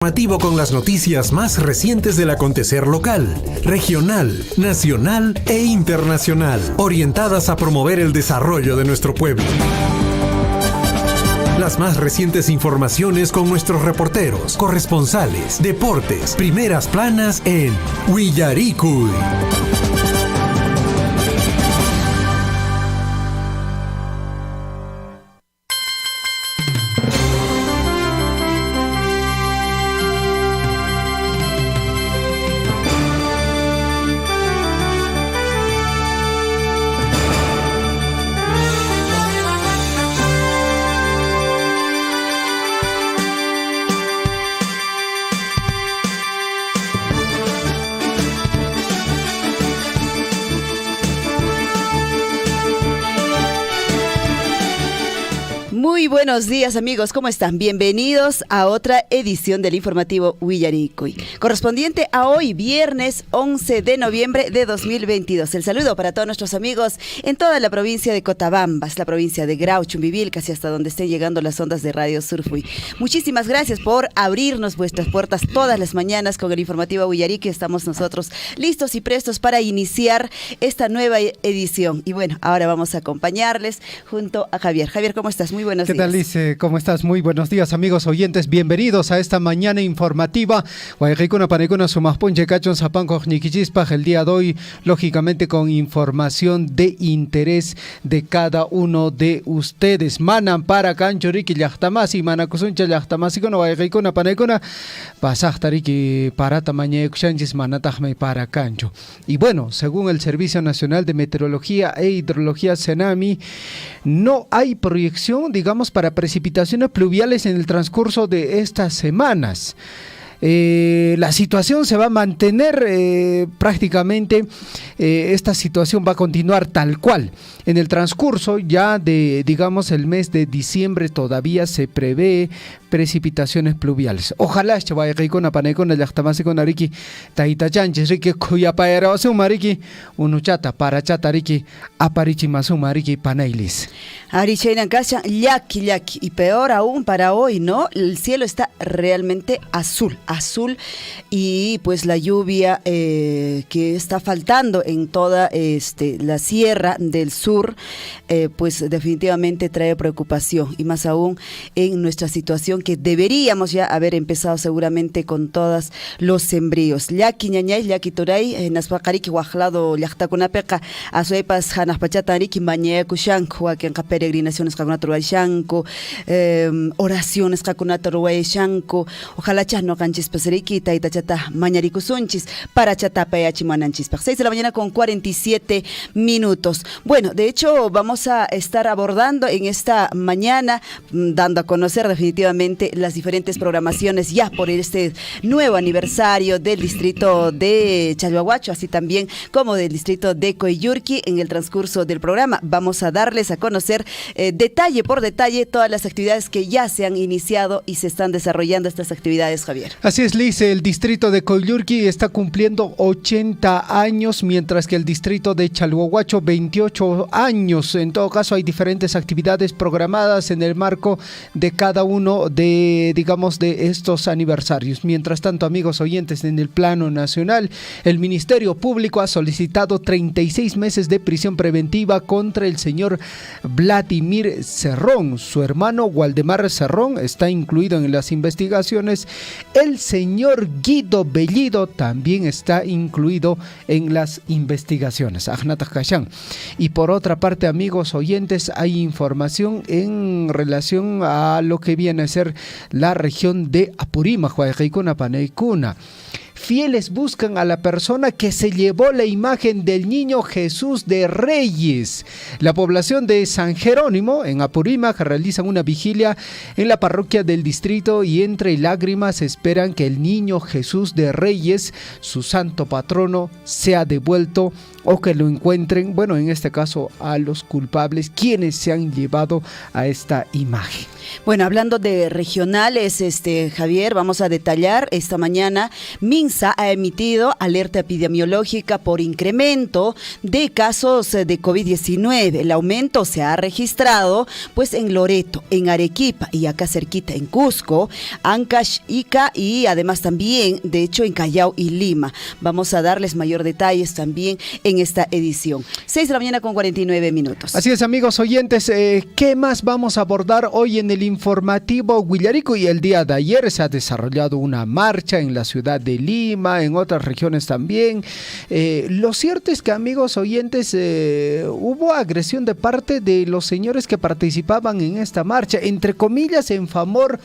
Informativo con las noticias más recientes del acontecer local, regional, nacional e internacional, orientadas a promover el desarrollo de nuestro pueblo. Las más recientes informaciones con nuestros reporteros, corresponsales, deportes, primeras planas en Willaricui. Muy buenos días, amigos, ¿cómo están? Bienvenidos a otra edición del informativo Willaricui, correspondiente a hoy, viernes 11 de noviembre de 2022. El saludo para todos nuestros amigos en toda la provincia de Cotabambas, la provincia de Grau, Chumbivilcas, casi hasta donde estén llegando las ondas de Radio Surfui. Muchísimas gracias por abrirnos vuestras puertas todas las mañanas con el informativo Willaricui. Estamos nosotros listos y prestos para iniciar esta nueva edición. Y bueno, ahora vamos a acompañarles junto a Javier. Javier, ¿cómo estás? Muy buenos días. ¿Qué tal, Lice? ¿Cómo estás? Muy buenos días, amigos oyentes. Bienvenidos a esta mañana informativa. El día de hoy, lógicamente, con información de interés de cada uno de ustedes. Manan para Canchoriki Yachtamasi, Manakusuncha Yachtamasi, con Guayreikuna Panecuna, Pasachtariki para Tamañe Kushanjis Manatajme para Cancho. Y bueno, según el Servicio Nacional de Meteorología e Hidrología Senami, no hay proyección, digamos, para precipitaciones pluviales en el transcurso de estas semanas. La situación se va a mantener prácticamente, esta situación va a continuar tal cual. En el transcurso ya de, digamos, el mes de diciembre todavía se prevé precipitaciones pluviales. Ojalá con Ariki Taitachanches Riki Cuyapaera Sumariki Unuchata para Chatariki Aparichi Masumariki Panailis. Arichainan Kasha, yaki, y peor aún para hoy, ¿no? El cielo está realmente azul, y pues la lluvia que está faltando en toda la sierra del sur, pues definitivamente trae preocupación, y más aún en nuestra situación que deberíamos ya haber empezado seguramente con todos los sembríos. Yaki ñañay, yaki turay, naspakariki wajlado llaqtakunapiqa asuepas hanaspachatari mañana kushanku, que peregrinaciones kakunaturuayshanku, oraciones kakunaturuayshanku, ojalá no canchis paseriqui taitachata mañarikusunchis para chatapayachi mananchispaq. 6 de la mañana con 47 minutos. Bueno, de hecho vamos a estar abordando en esta mañana, dando a conocer definitivamente las diferentes programaciones ya por este nuevo aniversario del distrito de Chalhuahuacho, así también como del distrito de Coyurqui. En el transcurso del programa vamos a darles a conocer detalle por detalle todas las actividades que ya se han iniciado y se están desarrollando estas actividades, Javier. Así es, Liz, el distrito de Coyurqui está cumpliendo 80 años, mientras que el distrito de Chalhuahuacho 28 años. En todo caso, hay diferentes actividades programadas en el marco de cada uno de, digamos, de estos aniversarios. Mientras tanto, amigos oyentes, en el plano nacional, el Ministerio Público ha solicitado 36 meses de prisión preventiva contra el señor Vladimir Cerrón. Su hermano Waldemar Cerrón está incluido en las investigaciones. El señor Guido Bellido también está incluido en las investigaciones. Y por otra parte, amigos oyentes, hay información en relación a lo que viene a ser la región de Apurímac, Huaycaicuna, Paneicuna. Fieles buscan a la persona que se llevó la imagen del niño Jesús de Reyes. La población de San Jerónimo, en Apurímac, realizan una vigilia en la parroquia del distrito y entre lágrimas esperan que el niño Jesús de Reyes, su santo patrono, sea devuelto o que lo encuentren, bueno, en este caso a los culpables, quienes se han llevado a esta imagen. Bueno, hablando de regionales, Javier, vamos a detallar esta mañana. Minsa ha emitido alerta epidemiológica por incremento de casos de COVID-19. El aumento se ha registrado pues en Loreto, en Arequipa y acá cerquita en Cusco, Ancash, Ica y además también, de hecho, en Callao y Lima. Vamos a darles mayor detalles también en esta edición. 6:49 a.m. Así es, amigos oyentes, ¿qué más vamos a abordar hoy en el informativo Huillarico? Y el día de ayer se ha desarrollado una marcha en la ciudad de Lima, en otras regiones también. Lo cierto es que, amigos oyentes, hubo agresión de parte de los señores que participaban en esta marcha, entre comillas, en favor,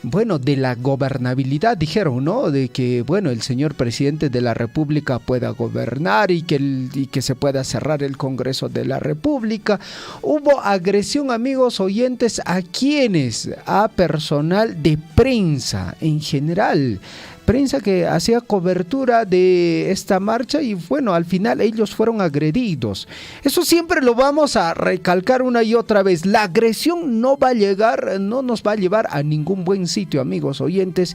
bueno, de la gobernabilidad, dijeron, ¿no? De que, bueno, el señor presidente de la República pueda gobernar y que se pueda cerrar el Congreso de la República. Hubo agresión, amigos oyentes, ¿a quiénes? A personal de prensa en general. Prensa que hacía cobertura de esta marcha y bueno, al final ellos fueron agredidos. Eso siempre lo vamos a recalcar una y otra vez. La agresión no nos va a llevar a ningún buen sitio, amigos oyentes.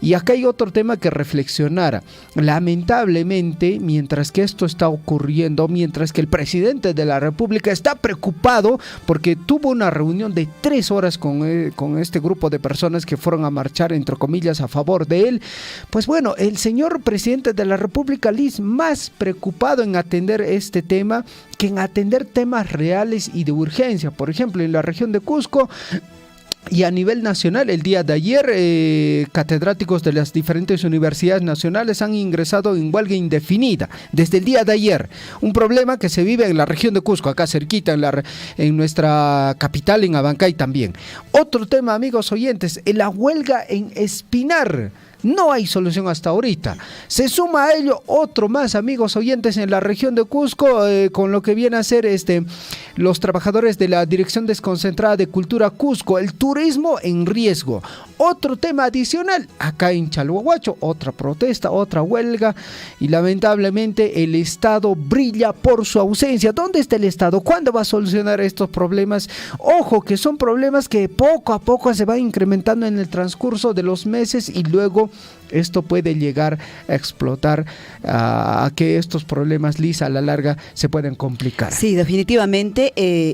Y acá hay otro tema que reflexionar. Lamentablemente, mientras que esto está ocurriendo, mientras que el presidente de la República está preocupado porque tuvo una reunión de 3 horas con este grupo de personas que fueron a marchar, entre comillas, a favor de él. Pues bueno, el señor presidente de la República, Liz, más preocupado en atender este tema que en atender temas reales y de urgencia. Por ejemplo, en la región de Cusco y a nivel nacional, el día de ayer, catedráticos de las diferentes universidades nacionales han ingresado en huelga indefinida desde el día de ayer. Un problema que se vive en la región de Cusco, acá cerquita, en nuestra capital, en Abancay también. Otro tema, amigos oyentes, la huelga en Espinar. No hay solución hasta ahorita. Se suma a ello otro más, amigos oyentes, en la región de Cusco, con lo que viene a ser los trabajadores de la Dirección Desconcentrada de Cultura Cusco, el turismo en riesgo. Otro tema adicional, acá en Chalhuahuacho, otra protesta, otra huelga, y lamentablemente el Estado brilla por su ausencia. ¿Dónde está el Estado? ¿Cuándo va a solucionar estos problemas? Ojo, que son problemas que poco a poco se van incrementando en el transcurso de los meses y luego esto puede llegar a explotar, a que estos problemas, Liz, a la larga se pueden complicar. Sí, definitivamente,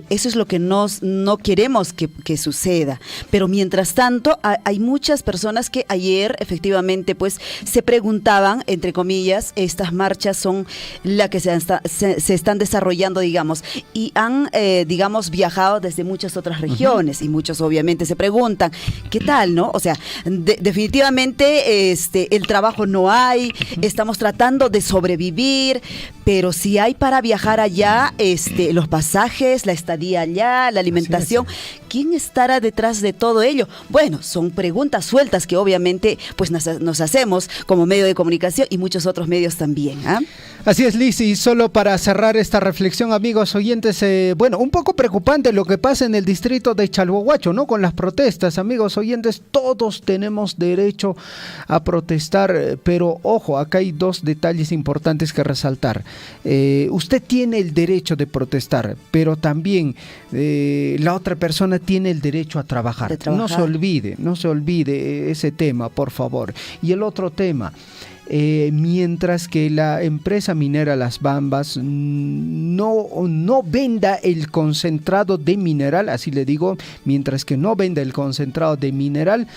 eso es lo que no queremos que suceda. Pero mientras tanto, hay muchas personas que ayer efectivamente pues se preguntaban, entre comillas, estas marchas son las que se están desarrollando, digamos, y han, digamos, viajado desde muchas otras regiones, y muchos obviamente se preguntan, ¿qué tal, no? O sea, definitivamente el trabajo no hay, estamos tratando de sobrevivir, pero si hay para viajar allá, los pasajes, la estadía allá, la alimentación, ¿quién estará detrás de todo ello? Bueno, son preguntas sueltas que obviamente pues nos hacemos como medio de comunicación y muchos otros medios también, ¿ah? Así es, Liz, y solo para cerrar esta reflexión, amigos oyentes, bueno, un poco preocupante lo que pasa en el distrito de Chalhuahuacho, ¿no? Con las protestas, amigos oyentes, todos tenemos derecho a protestar, pero ojo, acá hay 2 detalles importantes que resaltar. Usted tiene el derecho de protestar, pero también la otra persona tiene el derecho a trabajar. No se olvide ese tema, por favor. Y el otro tema, mientras que la empresa minera Las Bambas no venda el concentrado de mineral, así le digo, mientras que no venda el concentrado de mineral,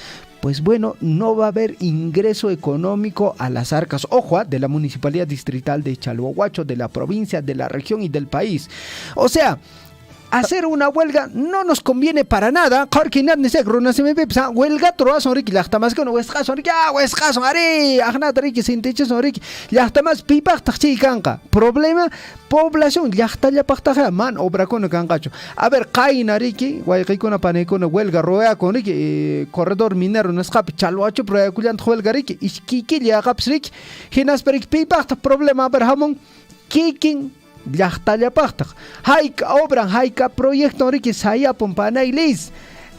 pues bueno, no va a haber ingreso económico a las arcas, ojo, de la Municipalidad Distrital de Chalhuahuacho, de la provincia, de la región y del país. O sea, hacer una huelga no nos conviene para nada. Huelga troa son riki, más que no huesca son riki, huesca son ari, ajna riki, sinteche son riki, más pipa canca. Problema, población, ya pactaja, man, obra con el cancacho. A ver, caina riki, huelga con pane con huelga, roea con riki, corredor minero, no escape, Chalhuacho, pero cuyan huelga riki, y kiki ya caps riki, hinas perik pipa, problema, a ver, jamón, kiking. Llaqtallapaqtaq hayka obran hayka proyecto riki sayapun panaylis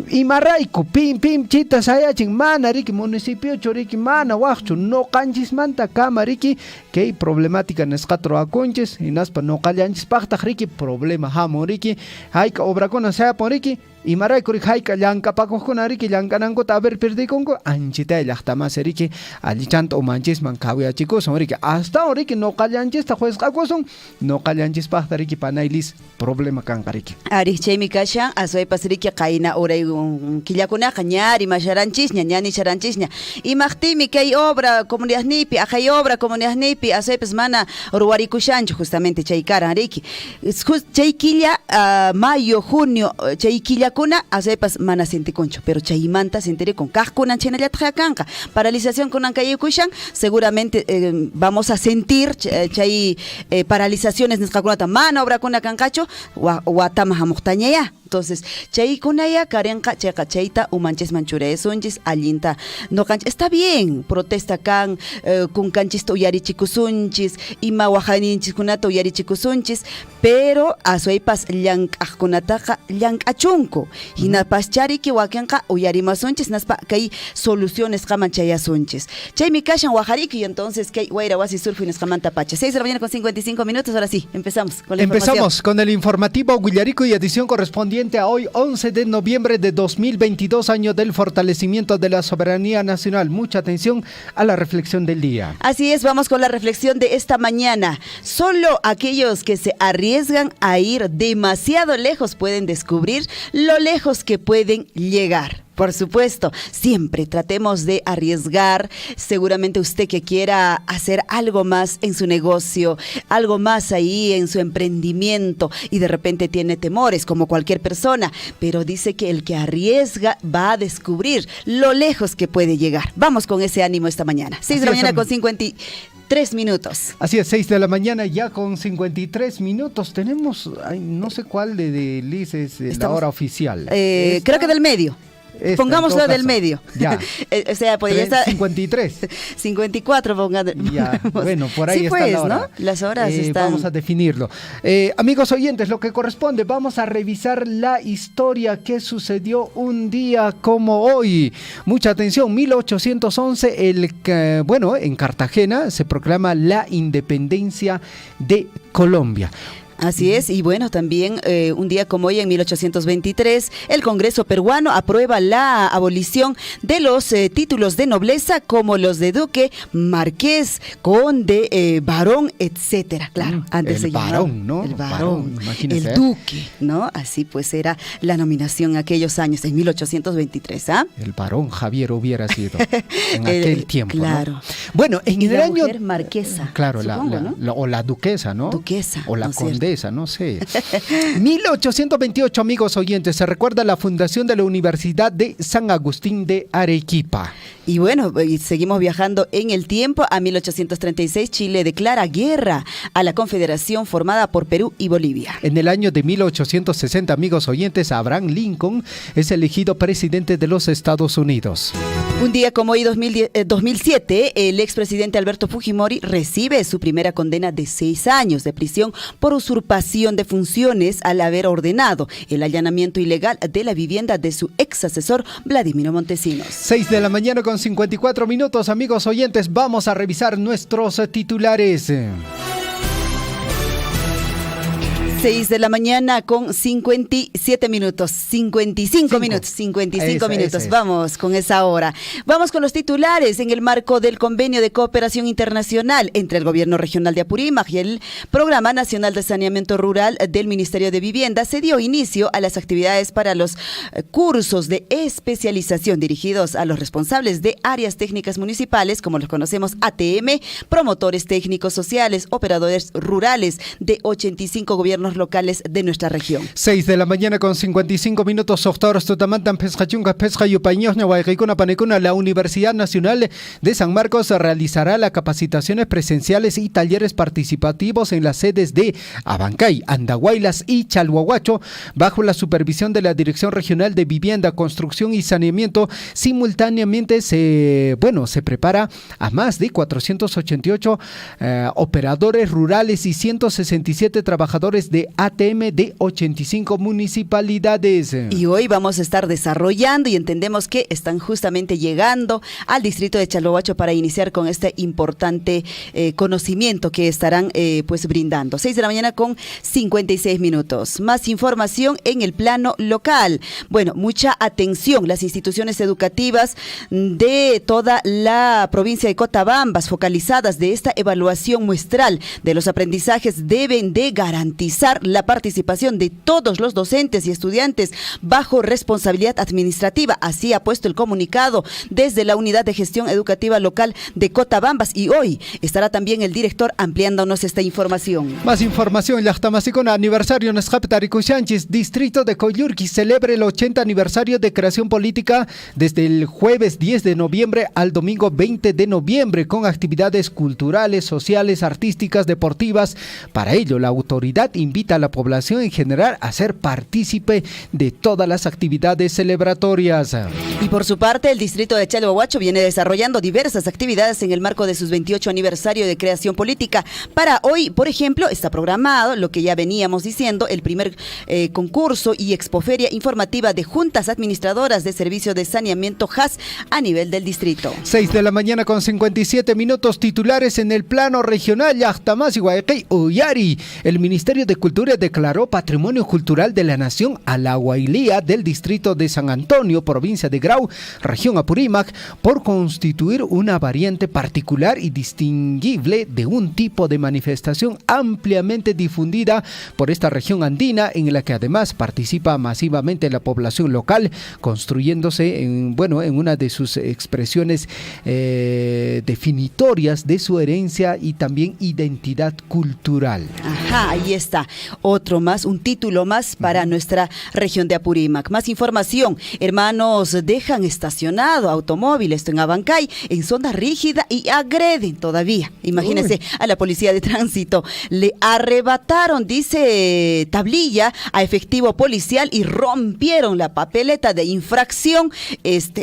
imarayku pim chita sayachin mana riki municipio choriki mana waqchu no qanchismanta kama riki kay problemática nisqatro akunchis hinaspa no qallanchispaqtaq riki problema hamun riki hayka obrakuna sayapun riki Y maraykuri hayka llank'apakuqkunariki llank'anankota haber perdikunku anchita llaqtamasiriki allichanta umanchisman kawiyachikusun riki hasta ahoriki noqallanchista juezqakusun noqallanchispaqtariki panaylis problema kanqariki Ari chaymi kashan aswaypasriki qayna uray killakunaqa ñari masharanchishña ñani sharanchishña imaqtimi kay obra comunidadnipi aqay obra comunidadnipi aswaypas mana ruwarikushanchu justamente chay karan riki chay killa mayo junio chay killakuna aswaypas mana sintikunchu pero chaymanta sintirikun kaqkunan chaynallataj kanqa paralización kunan kayikushan seguramente vamos a sentir chay paralizaciones nisqakunata mana obrakuna kanqachu watama hamuqtañaya entonces chaykunaya karenqa chayqa chayta umanchesman churaysunchis allinta noqanchis está bien protesta kan kunkanchista uyarichikusunchis ima waqayninchikkunata uyarichikusunchis pero aswaypas llank'aqkunataqa llank'achunku hinapaschariki wakinqa uyarimasunchis naspa kay soluciones qaman chayasunchis chaymi kashan waqariki entonces kay wayra wasi surfu nisqamanta pacha 6 de la mañana con 55 minutos ahora sí empezamos con la información. Empezamos con el informativo Guillarico y edición correspondiente a hoy 11 de noviembre de 2022, año del fortalecimiento de la soberanía nacional. Mucha atención a la reflexión del día. Así es, vamos con la reflexión de esta mañana. Solo aquellos que se arriesgan a ir demasiado lejos pueden descubrir lo lejos que pueden llegar. Por supuesto, siempre tratemos de arriesgar. Seguramente usted que quiera hacer algo más en su negocio, algo más ahí en su emprendimiento y de repente tiene temores como cualquier persona, pero dice que el que arriesga va a descubrir lo lejos que puede llegar. Vamos con ese ánimo esta mañana. 6 de la mañana con 53 minutos. Así es, 6 de la mañana ya con 53 minutos. Tenemos, no sé cuál de Liz es la hora oficial. Creo que del medio. Pongámoslo del medio. Ya. O sea, podría estar 53. 54, pongamos. Ya, bueno, por ahí sí, está pues, la hora. ¿no? Las horas están. Vamos a definirlo. Amigos oyentes, lo que corresponde, vamos a revisar la historia que sucedió un día como hoy. Mucha atención, 1811, en Cartagena se proclama la independencia de Colombia. Así es, y bueno, también un día como hoy, en 1823, el Congreso peruano aprueba la abolición de los títulos de nobleza como los de duque, marqués, conde, barón, etcétera. Claro, antes el se llamaba barón, ¿no? El barón, imagínese, el duque, ¿no? Así pues era la nominación en aquellos años, en 1823, ¿ah? El barón Javier hubiera sido en aquel tiempo, claro. ¿no? Bueno, en el año... mujer marquesa. Claro, supongo, ¿no? o la duquesa, ¿no? Duquesa. O la ¿no condesa. No sé. 1828, amigos oyentes, se recuerda la fundación de la Universidad de San Agustín de Arequipa. Y bueno, seguimos viajando en el tiempo. A 1836, Chile declara guerra a la confederación formada por Perú y Bolivia. En el año de 1860, amigos oyentes, Abraham Lincoln es elegido presidente de los Estados Unidos. Un día como hoy, 2007, el expresidente Alberto Fujimori recibe su primera condena de 6 años de prisión por usurpación de funciones al haber ordenado el allanamiento ilegal de la vivienda de su ex asesor Vladimiro Montesinos. 6 de la mañana con 54 minutos, amigos oyentes, vamos a revisar nuestros titulares. 6 de la mañana con 57 minutos, 55 minutos. Vamos con esa hora. Vamos con los titulares. En el marco del convenio de cooperación internacional entre el Gobierno Regional de Apurímac y el Programa Nacional de Saneamiento Rural del Ministerio de Vivienda, se dio inicio a las actividades para los cursos de especialización dirigidos a los responsables de áreas técnicas municipales, como los conocemos ATM, promotores técnicos sociales, operadores rurales de 85 gobiernos locales de nuestra región. 6 de la mañana con 55 minutos. La Universidad Nacional de San Marcos realizará las capacitaciones presenciales y talleres participativos en las sedes de Abancay, Andahuaylas y Chalhuahuacho, bajo la supervisión de la Dirección Regional de Vivienda, Construcción y Saneamiento. Simultáneamente se prepara a más de 488 operadores rurales y 167 trabajadores de de ATM de 85 municipalidades. Y hoy vamos a estar desarrollando y entendemos que están justamente llegando al distrito de Chalhuahuacho para iniciar con este importante conocimiento que estarán pues brindando. 6 de la mañana con 56 minutos. Más información en el plano local. Bueno, mucha atención. Las instituciones educativas de toda la provincia de Cotabambas, focalizadas de esta evaluación muestral de los aprendizajes, deben de garantizar la participación de todos los docentes y estudiantes bajo responsabilidad administrativa. Así ha puesto el comunicado desde la Unidad de Gestión Educativa Local de Cotabambas, y hoy estará también el director ampliándonos esta información. Más información. Llaqtamasicon aniversario Nesqaptaricushanchis, distrito de Coyurqui, celebra el 80 aniversario de creación política desde el jueves 10 de noviembre al domingo 20 de noviembre, con actividades culturales, sociales, artísticas, deportivas. Para ello, la autoridad invita a la población en general a ser partícipe de todas las actividades celebratorias. Y por su parte, el distrito de Chalhuahuacho viene desarrollando diversas actividades en el marco de sus 28 aniversario de creación política. Para hoy, por ejemplo, está programado lo que ya veníamos diciendo, el primer concurso y expoferia informativa de juntas administradoras de servicio de saneamiento JAS a nivel del distrito. 6 de la mañana con 57 minutos. Titulares en el plano regional. Llaqtamas y Guayaquil, Uyari. El Ministerio de Cultura declaró Patrimonio Cultural de la Nación a la Huaylía del distrito de San Antonio, provincia de Grau, región Apurímac, por constituir una variante particular y distinguible de un tipo de manifestación ampliamente difundida por esta región andina, en la que además participa masivamente la población local, construyéndose en una de sus expresiones definitorias de su herencia y también identidad cultural. Ajá, ahí está. Un título más para nuestra región de Apurímac. Más información. Hermanos dejan estacionado automóvil, esto en Abancay, en zona rígida, y agreden todavía. Imagínense, a la policía de tránsito. Le arrebataron, dice, tablilla a efectivo policial y rompieron la papeleta de infracción,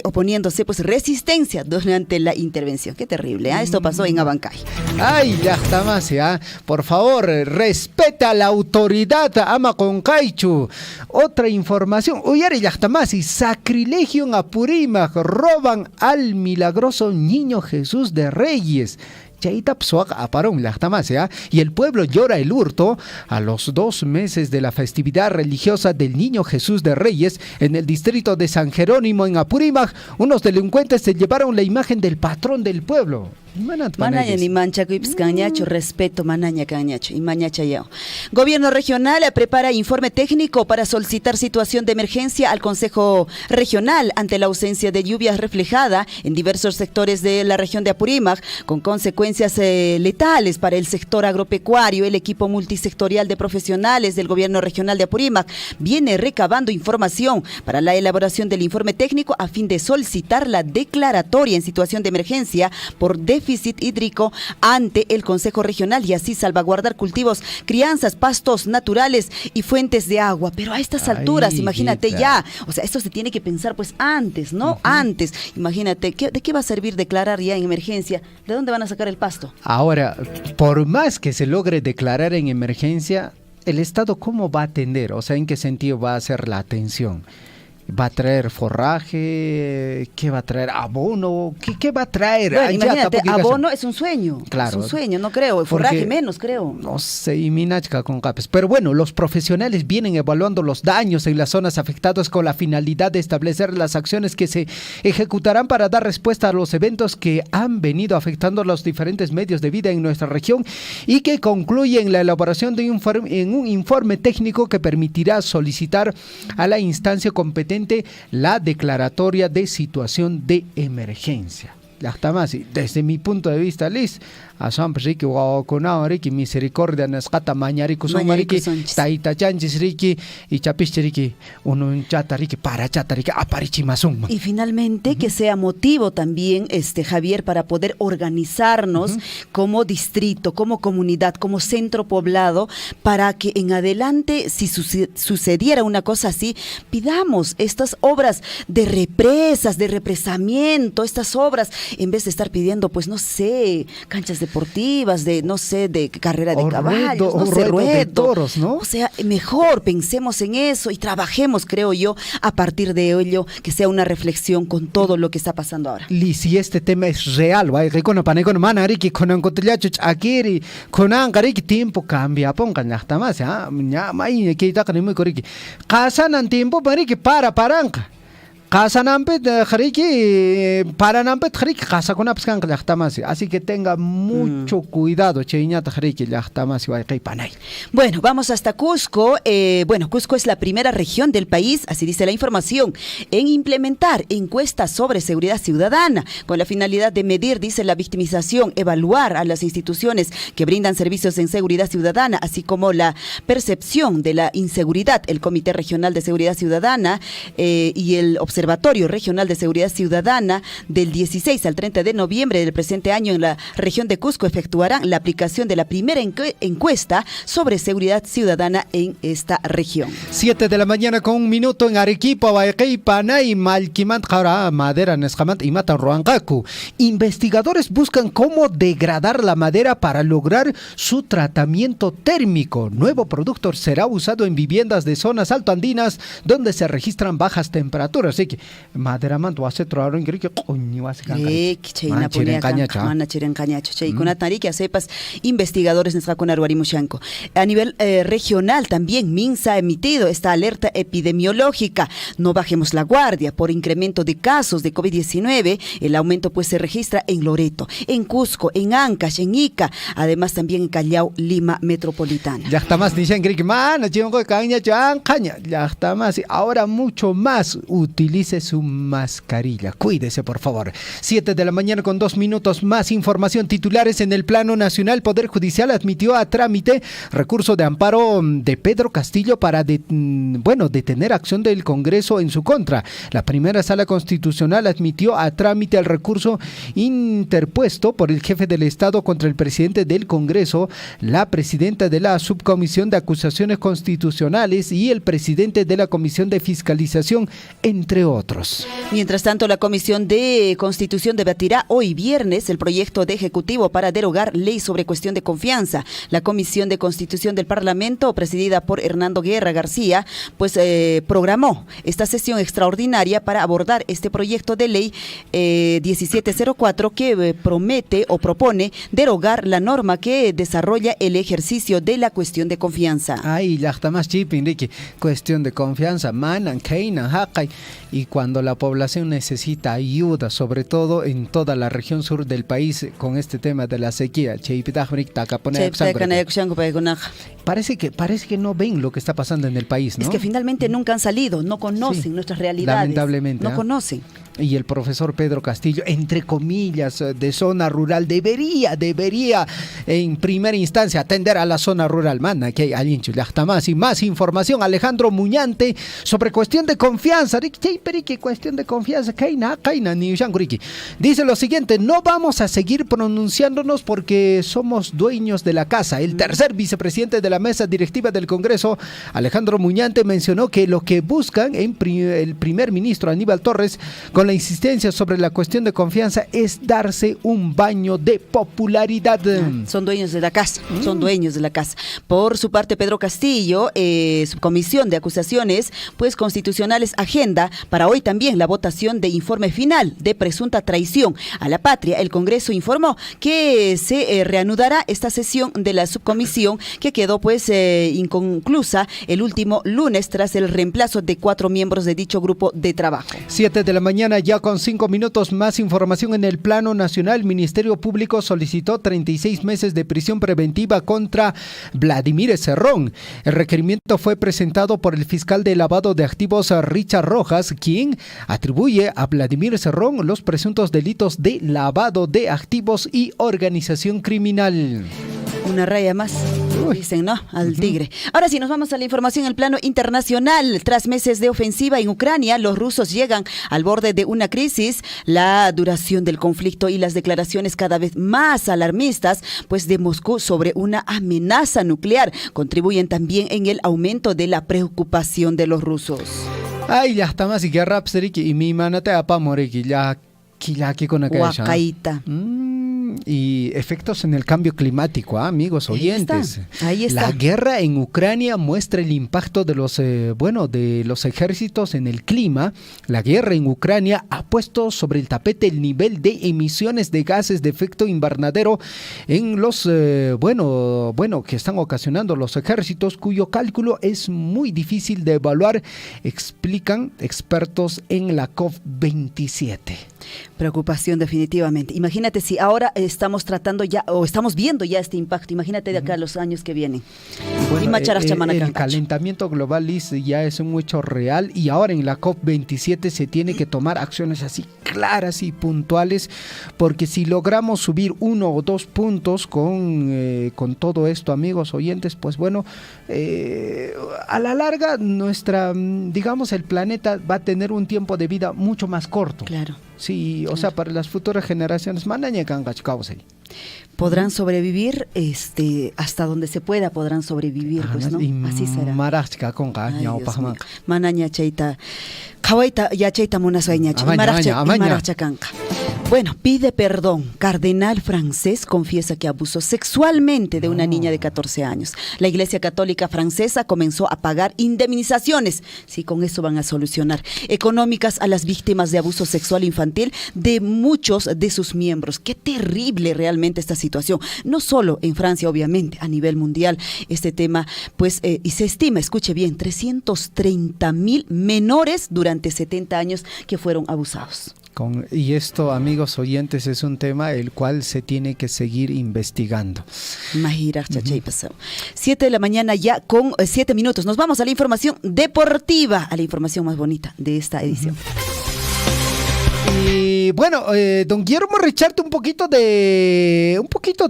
oponiéndose pues resistencia durante la intervención. Qué terrible, ¿eh? Esto pasó en Abancay. Ay, ya está más, ¿ya? Por favor, respeta a la autoridad, ama con Caichu. Otra información. Uyari Llaqtamasi, sacrilegio en Apurímac, roban al milagroso niño Jesús de Reyes. Y el pueblo llora el hurto a los 2 meses de la festividad religiosa del Niño Jesús de Reyes en el distrito de San Jerónimo en Apurímac. Unos delincuentes se llevaron la imagen del patrón del pueblo. Manaña ni mancha cañacho, respeto manaña cañacho y mañacha yao. Gobierno regional prepara informe técnico para solicitar situación de emergencia al Consejo Regional ante la ausencia de lluvias reflejada en diversos sectores de la región de Apurímac, con consecuencias letales para el sector agropecuario. El equipo multisectorial de profesionales del Gobierno regional de Apurímac viene recabando información para la elaboración del informe técnico a fin de solicitar la declaratoria en situación de emergencia por déficit hídrico ante el Consejo Regional y así salvaguardar cultivos, crianzas, pastos naturales y fuentes de agua. Pero a estas alturas, imagínate ya, o sea, esto se tiene que pensar pues antes, ¿no? Antes, imagínate, ¿de qué va a servir declarar ya en emergencia? ¿De dónde van a sacar el pasto? Ahora, por más que se logre declarar en emergencia, ¿el Estado cómo va a atender? O sea, ¿en qué sentido va a hacer la atención? ¿Va a traer forraje? ¿Qué va a traer? ¿Abono? ¿Qué va a traer? Bueno, imagínate, abono es un sueño. Claro. Es un sueño, no creo. Forraje menos, creo. No sé, y minachka con capes. Pero bueno, los profesionales vienen evaluando los daños en las zonas afectadas con la finalidad de establecer las acciones que se ejecutarán para dar respuesta a los eventos que han venido afectando los diferentes medios de vida en nuestra región y que concluyen la elaboración de un informe técnico que permitirá solicitar a la instancia competente la declaratoria de situación de emergencia. Desde mi punto de vista, Liz, Asam Riki Wawakunao Riki Misericordia Nascata Mañaricuson Mariki Taita Chanchis Riki y Chapis Riki Unun Chata Riki para Chata Riki Aparichimasum. Y finalmente que sea motivo también, Javier, para poder organizarnos como distrito, como comunidad, como centro poblado, para que en adelante, si sucediera una cosa así, pidamos estas obras de represas, de represamiento, estas obras en vez de estar pidiendo, pues no sé, canchas deportivas, de carrera de caballos, ruedo de toros, ¿no? O sea, mejor pensemos en eso y trabajemos, creo yo, a partir de ello, que sea una reflexión con todo lo que está pasando ahora. Y si este tema es real, ¿vale? Que con panecon manariki con ancotillacho akiri con angariki tiempo cambia, pongan hasta más, ya mai que está muy coriki. Casan tiempo mariki paranca. Casanampe jariki paranampe jariki casa con apscan llachtamasi, así que tenga mucho cuidado cheiñata jariki llachtamasi vai panay. Bueno, vamos hasta Cusco. Cusco es la primera región del país, así dice la información, en implementar encuestas sobre seguridad ciudadana con la finalidad de medir, dice, la victimización, evaluar a las instituciones que brindan servicios en seguridad ciudadana, así como la percepción de la inseguridad. El Comité Regional de Seguridad Ciudadana y el Observatorio Regional de Seguridad Ciudadana del 16 al 30 de noviembre del presente año en la región de Cusco efectuarán la aplicación de la primera encuesta sobre seguridad ciudadana en esta región. 7 de la mañana con 1 minuto en Arequipa, Panay, Malquimant, Jara, Madera, Nescamant y Mata Ruancacu. Investigadores buscan cómo degradar la madera para lograr su tratamiento térmico. Nuevo producto será usado en viviendas de zonas altoandinas donde se registran bajas temperaturas. Así que madera manto hace trabajo que coño hace sepas investigadores a nivel regional también Minsa ha emitido esta alerta epidemiológica. No bajemos la guardia por incremento de casos de COVID-19. El aumento pues se registra en Loreto, en Cusco, en Ancash, en Ica, además también en Callao, Lima metropolitana. Ya está más dicen que ya está más. Ahora mucho más utilice su mascarilla. Cuídese, por favor. 7 de la mañana con 2 minutos. Más información. Titulares en el plano nacional. Poder Judicial admitió a trámite recurso de amparo de Pedro Castillo para detener acción del Congreso en su contra. La primera sala constitucional admitió a trámite el recurso interpuesto por el jefe del Estado contra el presidente del Congreso, la presidenta de la Subcomisión de Acusaciones Constitucionales y el presidente de la Comisión de Fiscalización, entre otros. Mientras tanto, la Comisión de Constitución debatirá hoy viernes el proyecto de Ejecutivo para derogar ley sobre cuestión de confianza. La Comisión de Constitución del Parlamento, presidida por Hernando Guerra García, programó esta sesión extraordinaria para abordar este proyecto de ley 1704 que promete o propone derogar la norma que desarrolla el ejercicio de la cuestión de confianza. Ay, ya está más chipin, Ricky. Cuestión de confianza, manan, keinan, hakai. Y cuando la población necesita ayuda, sobre todo en toda la región sur del país, con este tema de la sequía, parece que no ven lo que está pasando en el país, ¿no? Es que finalmente nunca han salido, no conocen nuestras realidades. Lamentablemente. No conocen. Y el profesor Pedro Castillo, entre comillas, de zona rural, debería en primera instancia atender a la zona rural. Manda que hay alguien más y más información. Alejandro Muñante sobre cuestión de confianza. ¿Qué cuestión de confianza? Dice lo siguiente: no vamos a seguir pronunciándonos porque somos dueños de la casa. El tercer vicepresidente de la mesa directiva del Congreso, Alejandro Muñante, mencionó que lo que buscan el primer ministro Aníbal Torres con la insistencia sobre la cuestión de confianza es darse un baño de popularidad. Son dueños de la casa, son dueños de la casa. Por su parte, Pedro Castillo, su comisión de acusaciones constitucionales agenda para hoy también la votación de informe final de presunta traición a la patria. El Congreso informó que se reanudará esta sesión de la subcomisión que quedó inconclusa el último lunes tras el reemplazo de 4 miembros de dicho grupo de trabajo. 7 de la mañana ya con 5 minutos. Más información en el plano nacional. El Ministerio Público solicitó 36 meses de prisión preventiva contra Vladimir Cerrón. El requerimiento fue presentado por el fiscal de lavado de activos Richard Rojas, quien atribuye a Vladimir Cerrón los presuntos delitos de lavado de activos y organización criminal. Una raya más, dicen, ¿no? Al tigre. Ahora sí, nos vamos a la información en el plano internacional. Tras meses de ofensiva en Ucrania, los rusos llegan al borde de una crisis. La duración del conflicto y las declaraciones cada vez más alarmistas, de Moscú sobre una amenaza nuclear, contribuyen también en el aumento de la preocupación de los rusos. Ay, ya está más y que rapsteriki y mi manate apamoriki ya Quillaqui con aquella. Huacaita. Y efectos en el cambio climático, amigos oyentes. Ahí está. La guerra en Ucrania muestra el impacto de de los ejércitos en el clima. La guerra en Ucrania ha puesto sobre el tapete el nivel de emisiones de gases de efecto invernadero en los que están ocasionando los ejércitos, cuyo cálculo es muy difícil de evaluar, explican expertos en la COP27. Preocupación definitivamente. Imagínate si ahora estamos tratando ya o estamos viendo ya este impacto. Imagínate de acá a los años que vienen. Bueno, el calentamiento global, Liz, ya es un hecho real y ahora en la COP27 se tiene que tomar acciones así claras y puntuales, porque si logramos subir 1 o 2 puntos con todo esto, amigos oyentes, pues bueno, a la larga el planeta va a tener un tiempo de vida mucho más corto. Claro. Sí, o sea, para las futuras generaciones, podrán sobrevivir hasta donde se pueda, podrán sobrevivir, pues, ¿no? Así será. Manaña cheita. Kawaita ya cheita munaswañachi. Maracha canca. Bueno, pide perdón. Cardenal francés confiesa que abusó sexualmente de una niña de 14 años. La Iglesia Católica Francesa comenzó a pagar indemnizaciones, sí, con eso van a solucionar, económicas a las víctimas de abuso sexual infantil de muchos de sus miembros. Qué terrible realmente esta situación. No solo en Francia, obviamente, a nivel mundial, este tema, pues, y se estima, escuche bien, 330,000 menores durante 70 años que fueron abusados. Y esto, amigos oyentes, es un tema el cual se tiene que seguir investigando. 7 de la mañana ya con 7 minutos. Nos vamos a la información deportiva, a la información más bonita de esta edición. Y bueno, don Guillermo Richarte un poquito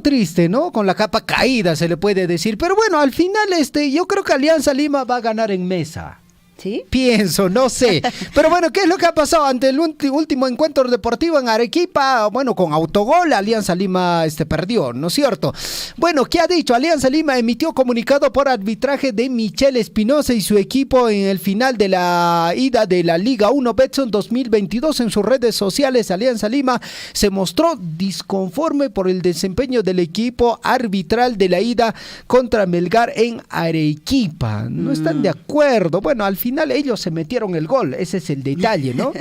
triste, ¿no? Con la capa caída, se le puede decir. Pero bueno, al final yo creo que Alianza Lima va a ganar en mesa. ¿Sí? Pienso, no sé. Pero bueno, ¿qué es lo que ha pasado ante el último encuentro deportivo en Arequipa? Bueno, con autogol, Alianza Lima perdió, ¿no es cierto? Bueno, ¿qué ha dicho? Alianza Lima emitió comunicado por arbitraje de Michelle Espinosa y su equipo en el final de la ida de la Liga 1 Betson 2022. En sus redes sociales, Alianza Lima se mostró disconforme por el desempeño del equipo arbitral de la ida contra Melgar en Arequipa. No están de acuerdo. Bueno, al final ellos se metieron el gol, ese es el detalle, ¿no?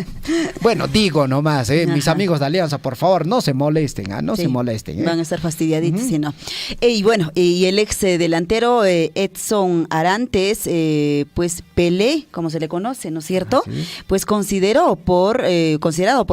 Bueno, digo nomás, mis amigos de Alianza, por favor, no se molesten, se molesten. Van a estar fastidiaditos, si no. Y bueno, y el ex delantero Edson Arantes, pues Pelé, como se le conoce, ¿no es cierto? Pues considerado por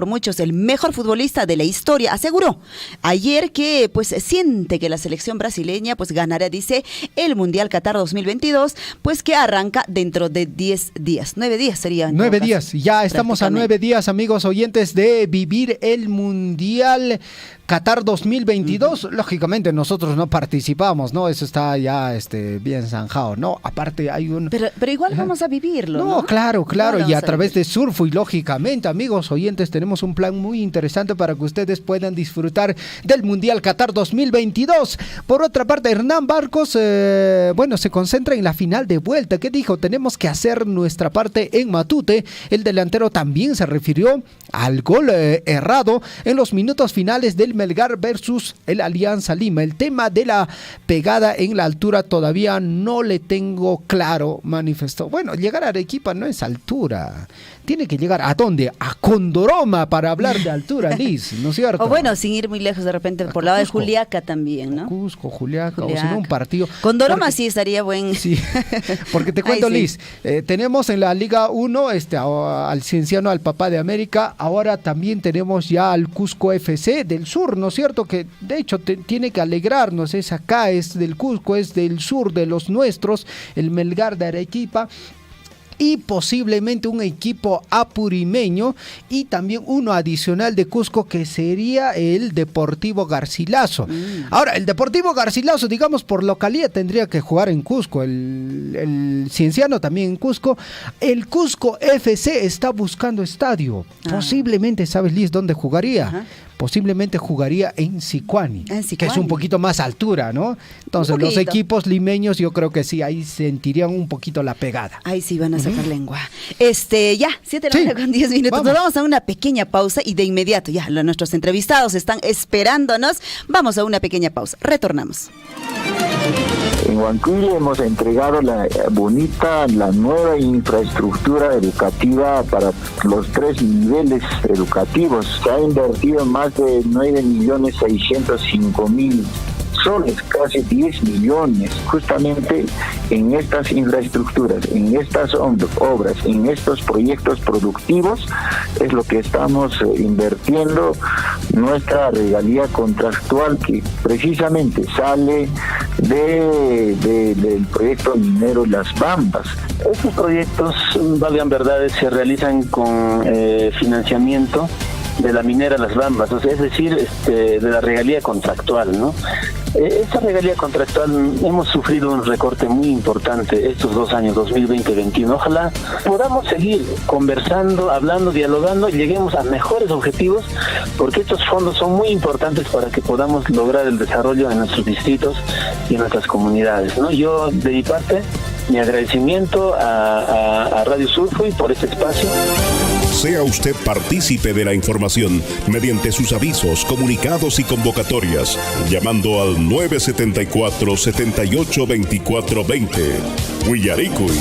muchos el mejor futbolista de la historia. Aseguró ayer que pues siente que la selección brasileña pues ganará, dice, el Mundial Qatar 2022, pues que arranca dentro de 9 días serían. 9 días, ya estamos a 9 días, amigos oyentes, de vivir el Mundial Qatar 2022. Lógicamente nosotros no participamos, ¿no? Eso está ya bien zanjado, ¿no? Aparte hay un... Pero igual vamos a vivirlo, ¿no? Claro, y a través de Surfo, y lógicamente, amigos oyentes, tenemos un plan muy interesante para que ustedes puedan disfrutar del Mundial Qatar 2022. Por otra parte, Hernán Barcos, se concentra en la final de vuelta. ¿Qué dijo? Tenemos que hacer nuestra parte en Matute. El delantero también se refirió al gol errado en los minutos finales del Melgar versus el Alianza Lima. El tema de la pegada en la altura todavía no le tengo claro, manifestó. Bueno, llegar a Arequipa no es altura. Tiene que llegar ¿a dónde? A Condoroma para hablar de altura, Liz, ¿no es cierto? O bueno, sin ir muy lejos de repente, por el lado de Juliaca también, ¿no? Cusco, Juliaca, o si no un partido. Condoroma sí estaría buen. Sí, porque te cuento, Liz, tenemos en la Liga 1 al Cienciano, al Papá de América, ahora también tenemos ya al Cusco FC del sur, ¿no es cierto? Que de hecho tiene que alegrarnos, es del Cusco, es del sur de los nuestros, el Melgar de Arequipa. Y posiblemente un equipo apurimeño y también uno adicional de Cusco, que sería el Deportivo Garcilaso. Ahora, el Deportivo Garcilaso, digamos, por localidad tendría que jugar en Cusco, el Cienciano también en Cusco. El Cusco FC está buscando estadio. Posiblemente, ¿sabes, Liz, dónde jugaría? posiblemente jugaría en Sicuani, que es un poquito más altura, ¿no? Entonces los equipos limeños yo creo que sí, ahí sentirían un poquito la pegada. Ahí sí van a sacar lengua. Ya, 7 de la mañana con 10 minutos. Nos vamos a una pequeña pausa y de inmediato ya nuestros entrevistados están esperándonos. Vamos a una pequeña pausa. Retornamos. En Huancuire hemos entregado la nueva infraestructura educativa para los 3 niveles educativos. Se ha invertido más de 9.605.000 soles, casi 10 millones, justamente en estas infraestructuras, en estas obras, en estos proyectos productivos, es lo que estamos invirtiendo nuestra regalía contractual que precisamente sale del proyecto minero Las Bambas. Estos proyectos, valgan verdades, se realizan con financiamiento de la minera Las Bambas, o sea, es decir, de la regalía contractual, ¿no? Esta regalía contractual hemos sufrido un recorte muy importante estos 2 años, 2020-2021. Ojalá podamos seguir conversando, hablando, dialogando y lleguemos a mejores objetivos, porque estos fondos son muy importantes para que podamos lograr el desarrollo en nuestros distritos y en nuestras comunidades, ¿no? Yo, de mi parte, mi agradecimiento a Radio Surfo y por este espacio. Sea usted partícipe de la información mediante sus avisos, comunicados y convocatorias, llamando al 974-782420. Huillaricuy.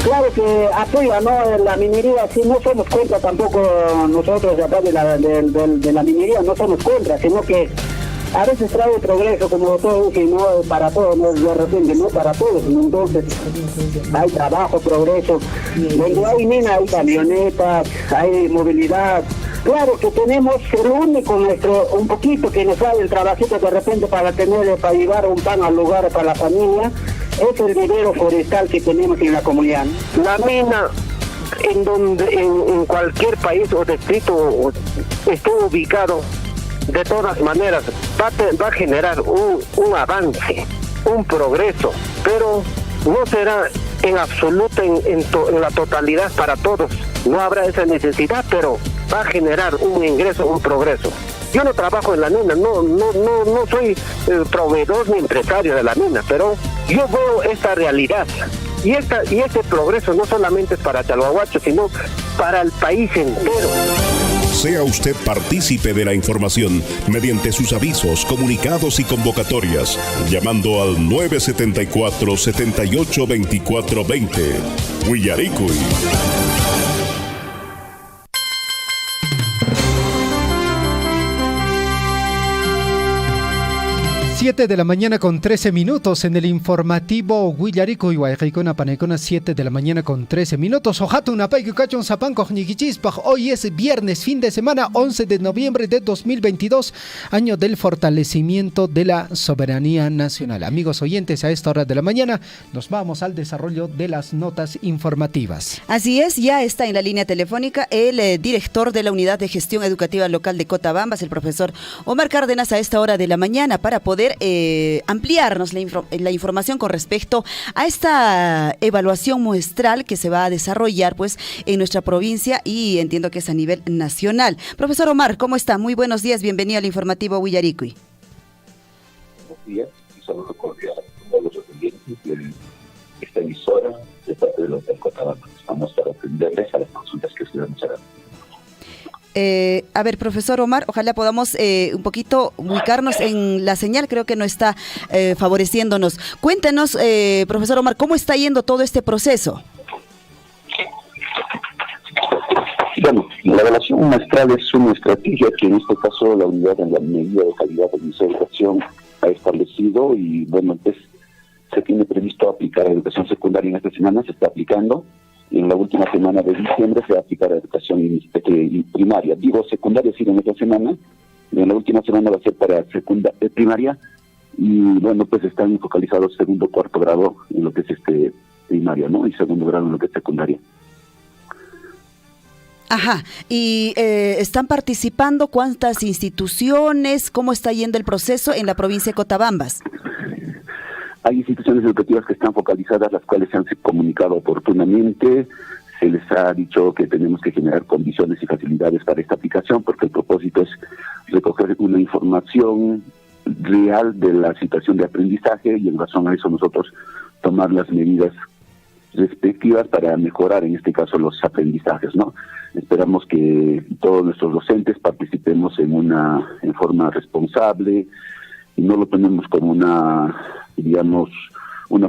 Claro que apoya, ¿no?, la minería. Sí, no somos contra tampoco nosotros, aparte de la minería, no somos contra, sino que a veces trae progreso, como todo, que no para todos, no de repente, no para todos. Entonces hay trabajo, progreso. Donde hay mina, hay camionetas, hay movilidad. Claro que tenemos el único un poquito que nos da el trabajito de repente para llevar un pan al lugar para la familia, es el vivero forestal que tenemos en la comunidad. La mina, en cualquier país o distrito esté ubicado, de todas maneras va a generar un avance, un progreso, pero no será en absoluto en la totalidad para todos. No habrá esa necesidad, pero va a generar un ingreso, un progreso. Yo no trabajo en la mina, no soy proveedor ni empresario de la mina, pero yo veo esta realidad. Y este progreso no solamente es para Chalhuahuacho, sino para el país entero. Sea usted partícipe de la información mediante sus avisos, comunicados y convocatorias, llamando al 974-782420. Huillaricuy. Siete de la mañana con 13 minutos en el informativo Huillaricuy, Guayquicona, Panecona, 7 de la mañana con 13 minutos. Ojatu Napay, Cucachon, Zapanco, Ñiquichispaj. Hoy es viernes, fin de semana, 11 de noviembre de 2022, año del fortalecimiento de la soberanía nacional. Amigos oyentes, a esta hora de la mañana nos vamos al desarrollo de las notas informativas. Así es, ya está en la línea telefónica el director de la Unidad de Gestión Educativa Local de Cotabambas, el profesor Omar Cárdenas, a esta hora de la mañana para poder ampliarnos la información con respecto a esta evaluación muestral que se va a desarrollar pues en nuestra provincia y entiendo que es a nivel nacional. Profesor Omar, ¿cómo está? Muy buenos días, bienvenido al informativo Huillaricuy. Buenos días, un saludo cordial a todos los oyentes de esta emisora de parte de los del Cotabambas. Estamos para atenderles a las consultas que ustedes nos hagan. A ver, profesor Omar, ojalá podamos un poquito ubicarnos en la señal, creo que no está favoreciéndonos. Cuéntenos, profesor Omar, ¿cómo está yendo todo este proceso? Bueno, la evaluación muestral es una estrategia que en este caso la unidad en la medida de calidad del Ministerio de Educación ha establecido y bueno, pues se tiene previsto aplicar a educación secundaria en esta semana, se está aplicando. En la última semana de diciembre se va a aplicar a educación primaria. Digo, secundaria sí en esta semana. En la última semana va a ser para primaria. Y bueno, pues están focalizados segundo, cuarto grado en lo que es primaria, ¿no? Y segundo grado en lo que es secundaria. Ajá. ¿Y están participando cuántas instituciones? ¿Cómo está yendo el proceso en la provincia de Cotabambas? Hay instituciones educativas que están focalizadas, las cuales se han comunicado oportunamente, se les ha dicho que tenemos que generar condiciones y facilidades para esta aplicación, porque el propósito es recoger una información real de la situación de aprendizaje y en razón a eso nosotros tomar las medidas respectivas para mejorar en este caso los aprendizajes, ¿no? Esperamos que todos nuestros docentes participemos en forma responsable y no lo tomemos como una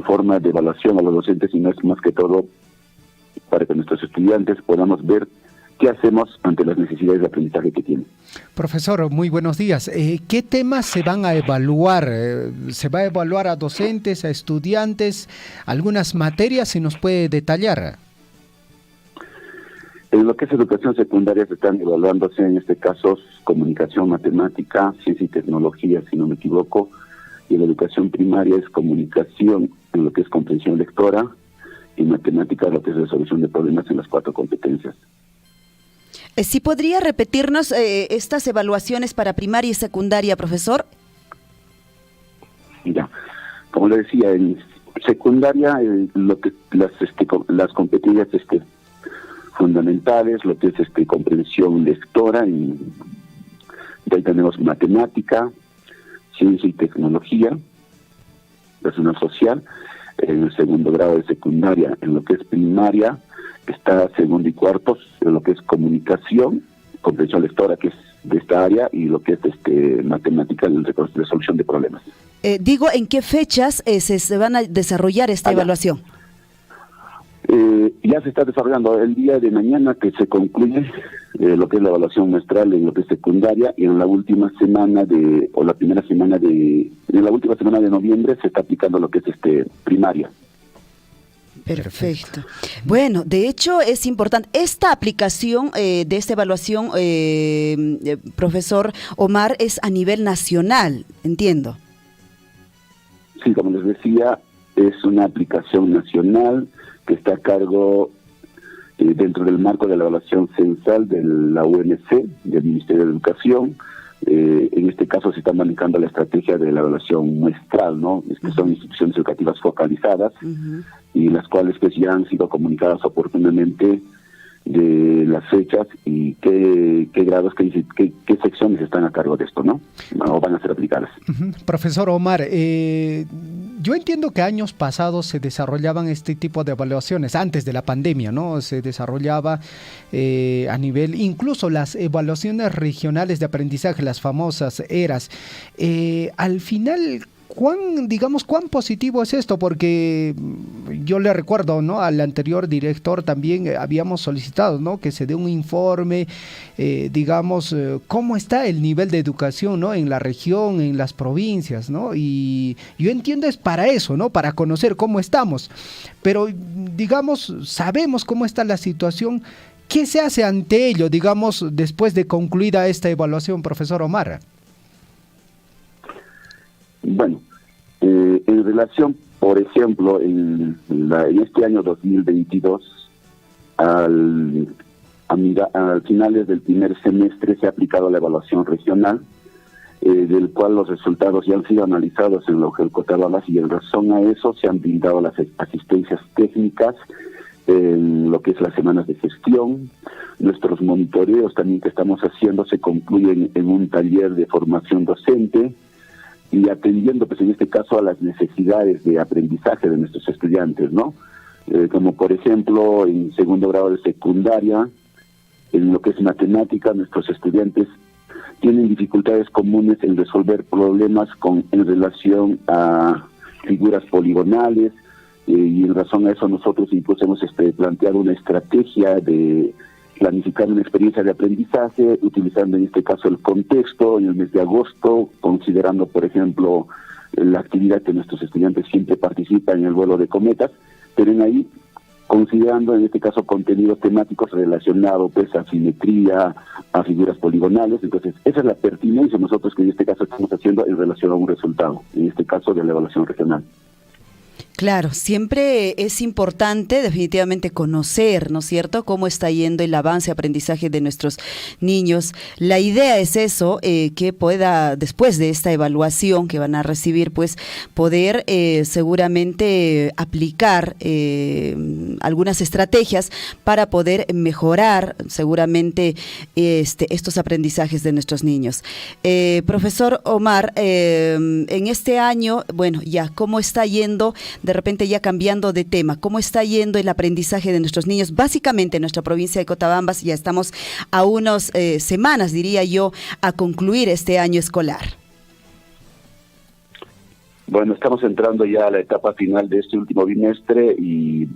forma de evaluación a los docentes, sino es más que todo para que nuestros estudiantes podamos ver qué hacemos ante las necesidades de aprendizaje que tienen. Profesor, muy buenos días. ¿Qué temas se van a evaluar? ¿Se va a evaluar a docentes, a estudiantes? ¿Algunas materias se nos puede detallar? En lo que es educación secundaria se están evaluándose, en este caso, comunicación, matemática, ciencia y tecnología, si no me equivoco, y en la educación primaria es comunicación, en lo que es comprensión lectora, y matemática, lo que es resolución de problemas en las 4 competencias. ¿Sí podría repetirnos estas evaluaciones para primaria y secundaria, profesor? Mira, como le decía, en secundaria lo que las competencias fundamentales, lo que es comprensión lectora, y de ahí tenemos matemática, ciencia y tecnología, personal social. En el segundo grado de secundaria, en lo que es primaria, está segundo y cuarto, en lo que es comunicación, comprensión lectora, que es de esta área, y lo que es matemática, resolución de problemas. Digo, ¿en qué fechas se van a desarrollar esta evaluación? Ya se está desarrollando el día de mañana, que se concluye lo que es la evaluación muestral en lo que es secundaria, y en la última semana de noviembre se está aplicando lo que es primaria. Perfecto. Bueno, de hecho es importante esta aplicación de esta evaluación, profesor Omar, es a nivel nacional, entiendo. Sí, como les decía, es una aplicación nacional que está a cargo dentro del marco de la evaluación censal de la UNC, del Ministerio de Educación. En este caso se está manejando la estrategia de la evaluación muestral, ¿no? Que son instituciones educativas focalizadas, y las cuales pues ya han sido comunicadas oportunamente de las fechas y qué grados, qué secciones están a cargo de esto, ¿no? O van a ser aplicadas. Profesor Omar, yo entiendo que años pasados se desarrollaban este tipo de evaluaciones, antes de la pandemia, ¿no? Se desarrollaba a nivel, incluso las evaluaciones regionales de aprendizaje, las famosas ERAs. Al final, ¿cuán positivo es esto? Porque yo le recuerdo, ¿no?, al anterior director también habíamos solicitado, ¿no?, que se dé un informe, cómo está el nivel de educación, ¿no?, en la región, en las provincias, ¿no? Y yo entiendo es para eso, ¿no?, para conocer cómo estamos. Pero, sabemos cómo está la situación. ¿Qué se hace ante ello, después de concluida esta evaluación, profesor Omar? Bueno, en relación, por ejemplo, en este año 2022, al finales del primer semestre se ha aplicado la evaluación regional, del cual los resultados ya han sido analizados en la UGEL Cotabalas, y en razón a eso se han brindado las asistencias técnicas en lo que es las semanas de gestión. Nuestros monitoreos también que estamos haciendo se concluyen en un taller de formación docente, y atendiendo, pues en este caso, a las necesidades de aprendizaje de nuestros estudiantes, ¿no? Como por ejemplo, en segundo grado de secundaria, en lo que es matemática, nuestros estudiantes tienen dificultades comunes en resolver problemas en relación a figuras poligonales, y en razón a eso nosotros incluso hemos planteado una estrategia de planificar una experiencia de aprendizaje, utilizando en este caso el contexto en el mes de agosto, considerando, por ejemplo, la actividad que nuestros estudiantes siempre participan en el vuelo de cometas, pero en ahí considerando en este caso contenidos temáticos relacionados pues a simetría, a figuras poligonales. Entonces esa es la pertinencia nosotros que en este caso estamos haciendo en relación a un resultado, en este caso de la evaluación regional. Claro, siempre es importante definitivamente conocer, ¿no es cierto?, cómo está yendo el avance, aprendizaje de nuestros niños. La idea es eso, que pueda, después de esta evaluación que van a recibir, pues poder seguramente aplicar algunas estrategias para poder mejorar seguramente estos aprendizajes de nuestros niños. Profesor Omar, en este año, bueno, ya, ¿cómo está yendo? De repente ya cambiando de tema, ¿cómo está yendo el aprendizaje de nuestros niños? Básicamente en nuestra provincia de Cotabambas ya estamos a unas semanas, diría yo, a concluir este año escolar. Bueno, estamos entrando ya a la etapa final de este último bimestre y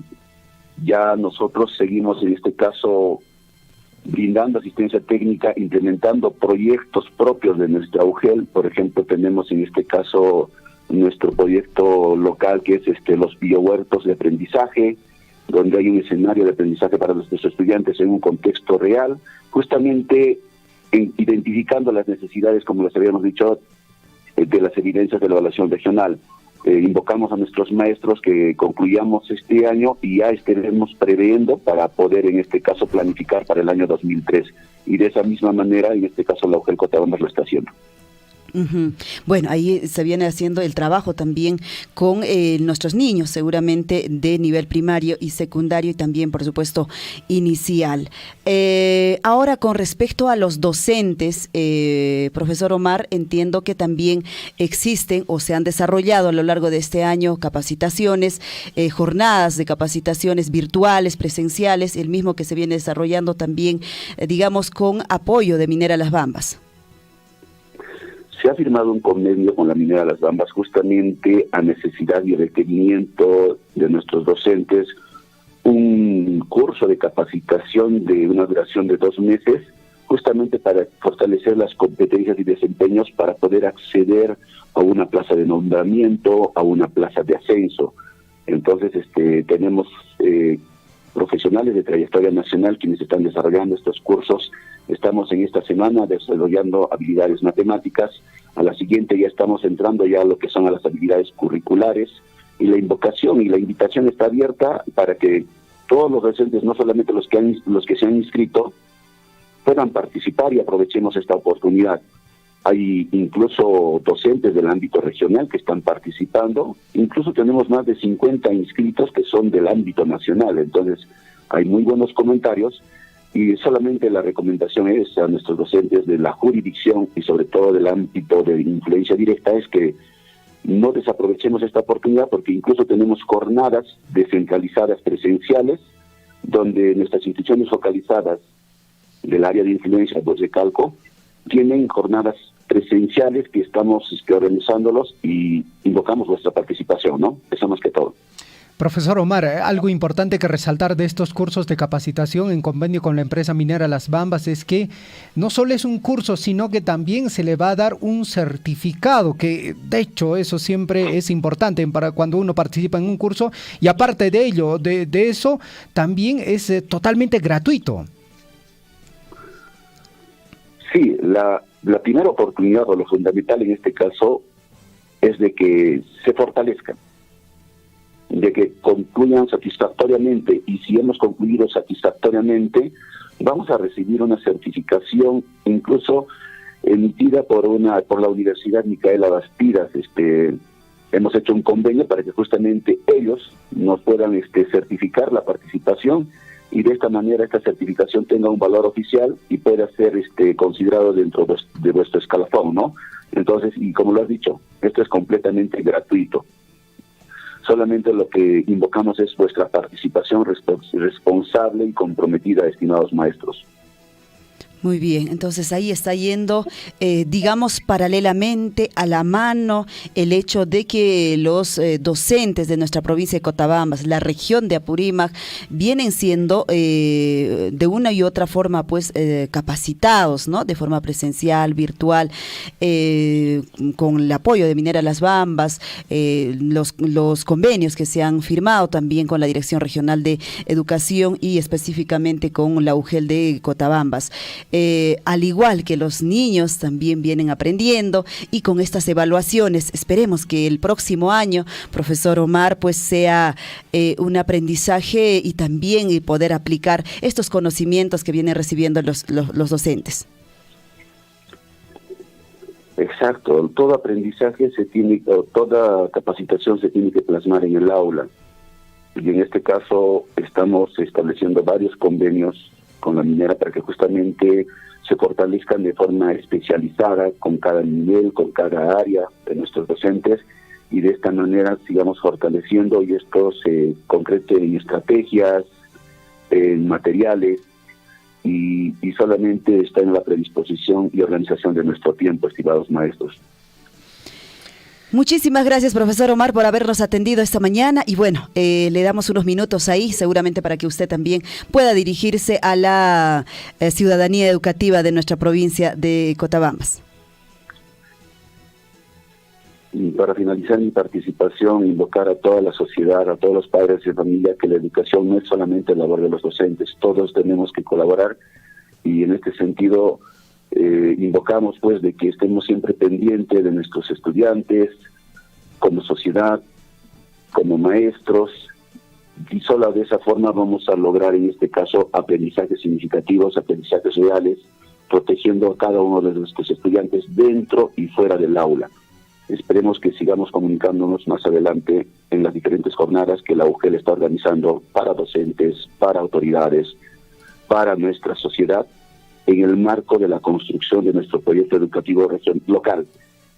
ya nosotros seguimos en este caso brindando asistencia técnica, implementando proyectos propios de nuestra UGEL. Por ejemplo, tenemos en este caso nuestro proyecto local que es los biohuertos de aprendizaje, donde hay un escenario de aprendizaje para nuestros estudiantes en un contexto real, justamente identificando las necesidades, como les habíamos dicho, de las evidencias de la evaluación regional. Invocamos a nuestros maestros que concluyamos este año y ya estaremos previendo para poder en este caso planificar para el año 2003. Y de esa misma manera, en este caso la UGEL Cotabambas lo está haciendo. Uh-huh. Bueno, ahí se viene haciendo el trabajo también con nuestros niños, seguramente de nivel primario y secundario y también, por supuesto, inicial. Ahora, con respecto a los docentes, profesor Omar, entiendo que también existen o se han desarrollado a lo largo de este año capacitaciones, jornadas de capacitaciones virtuales, presenciales, el mismo que se viene desarrollando también, digamos, con apoyo de Minera Las Bambas. Se ha firmado un convenio con la Minera Las Bambas justamente a necesidad y requerimiento de nuestros docentes, un curso de capacitación de una duración de 2 meses, justamente para fortalecer las competencias y desempeños para poder acceder a una plaza de nombramiento, a una plaza de ascenso. Entonces, tenemos profesionales de trayectoria nacional quienes están desarrollando estos cursos. Estamos en esta semana desarrollando habilidades matemáticas. A la siguiente ya estamos entrando ya a lo que son a las habilidades curriculares, y la invocación y la invitación está abierta para que todos los docentes, no solamente los que se han inscrito, puedan participar y aprovechemos esta oportunidad. Hay incluso docentes del ámbito regional que están participando, incluso tenemos más de 50 inscritos que son del ámbito nacional. Entonces hay muy buenos comentarios y solamente la recomendación es a nuestros docentes de la jurisdicción y sobre todo del ámbito de influencia directa es que no desaprovechemos esta oportunidad, porque incluso tenemos jornadas descentralizadas presenciales donde nuestras instituciones focalizadas del área de influencia, pues de Calco, tienen jornadas presenciales que estamos organizándolos y invocamos vuestra participación, ¿no? Eso más que todo. Profesor Omar, algo importante que resaltar de estos cursos de capacitación en convenio con la empresa minera Las Bambas es que no solo es un curso, sino que también se le va a dar un certificado, que de hecho eso siempre es importante para cuando uno participa en un curso, y aparte de ello, de eso, también es totalmente gratuito. Sí, la primera oportunidad o lo fundamental en este caso es de que se fortalezcan, de que concluyan satisfactoriamente, y si hemos concluido satisfactoriamente vamos a recibir una certificación incluso emitida por la Universidad Micaela Bastidas. Hemos hecho un convenio para que justamente ellos nos puedan certificar la participación, y de esta manera esta certificación tenga un valor oficial y pueda ser considerado dentro de vuestro escalafón, ¿no? Entonces, y como lo has dicho, esto es completamente gratuito. Solamente lo que invocamos es vuestra participación responsable y comprometida, estimados maestros. Muy bien, entonces ahí está yendo, digamos, paralelamente a la mano el hecho de que los docentes de nuestra provincia de Cotabambas, la región de Apurímac, vienen siendo de una y otra forma pues capacitados, ¿no? De forma presencial, virtual, con el apoyo de Minera Las Bambas, los convenios que se han firmado también con la Dirección Regional de Educación y específicamente con la UGEL de Cotabambas. al igual que los niños también vienen aprendiendo, y con estas evaluaciones esperemos que el próximo año, profesor Omar, pues sea un aprendizaje y también poder aplicar estos conocimientos que vienen recibiendo los docentes. Exacto, todo aprendizaje toda capacitación se tiene que plasmar en el aula. Y en este caso estamos estableciendo varios convenios con la minera para que justamente se fortalezcan de forma especializada con cada nivel, con cada área de nuestros docentes, y de esta manera sigamos fortaleciendo y esto se concrete en estrategias, en materiales, y solamente está en la predisposición y organización de nuestro tiempo, estimados maestros. Muchísimas gracias, profesor Omar, por habernos atendido esta mañana, y bueno, le damos unos minutos ahí, seguramente para que usted también pueda dirigirse a la ciudadanía educativa de nuestra provincia de Cotabambas. Y para finalizar mi participación, invocar a toda la sociedad, a todos los padres de familia, que la educación no es solamente labor de los docentes, todos tenemos que colaborar, y en este sentido invocamos pues de que estemos siempre pendientes de nuestros estudiantes, como sociedad, como maestros, y solo de esa forma vamos a lograr en este caso aprendizajes significativos, aprendizajes reales, protegiendo a cada uno de nuestros estudiantes dentro y fuera del aula. Esperemos que sigamos comunicándonos más adelante en las diferentes jornadas que la UGEL está organizando para docentes, para autoridades, para nuestra sociedad, en el marco de la construcción de nuestro proyecto educativo local,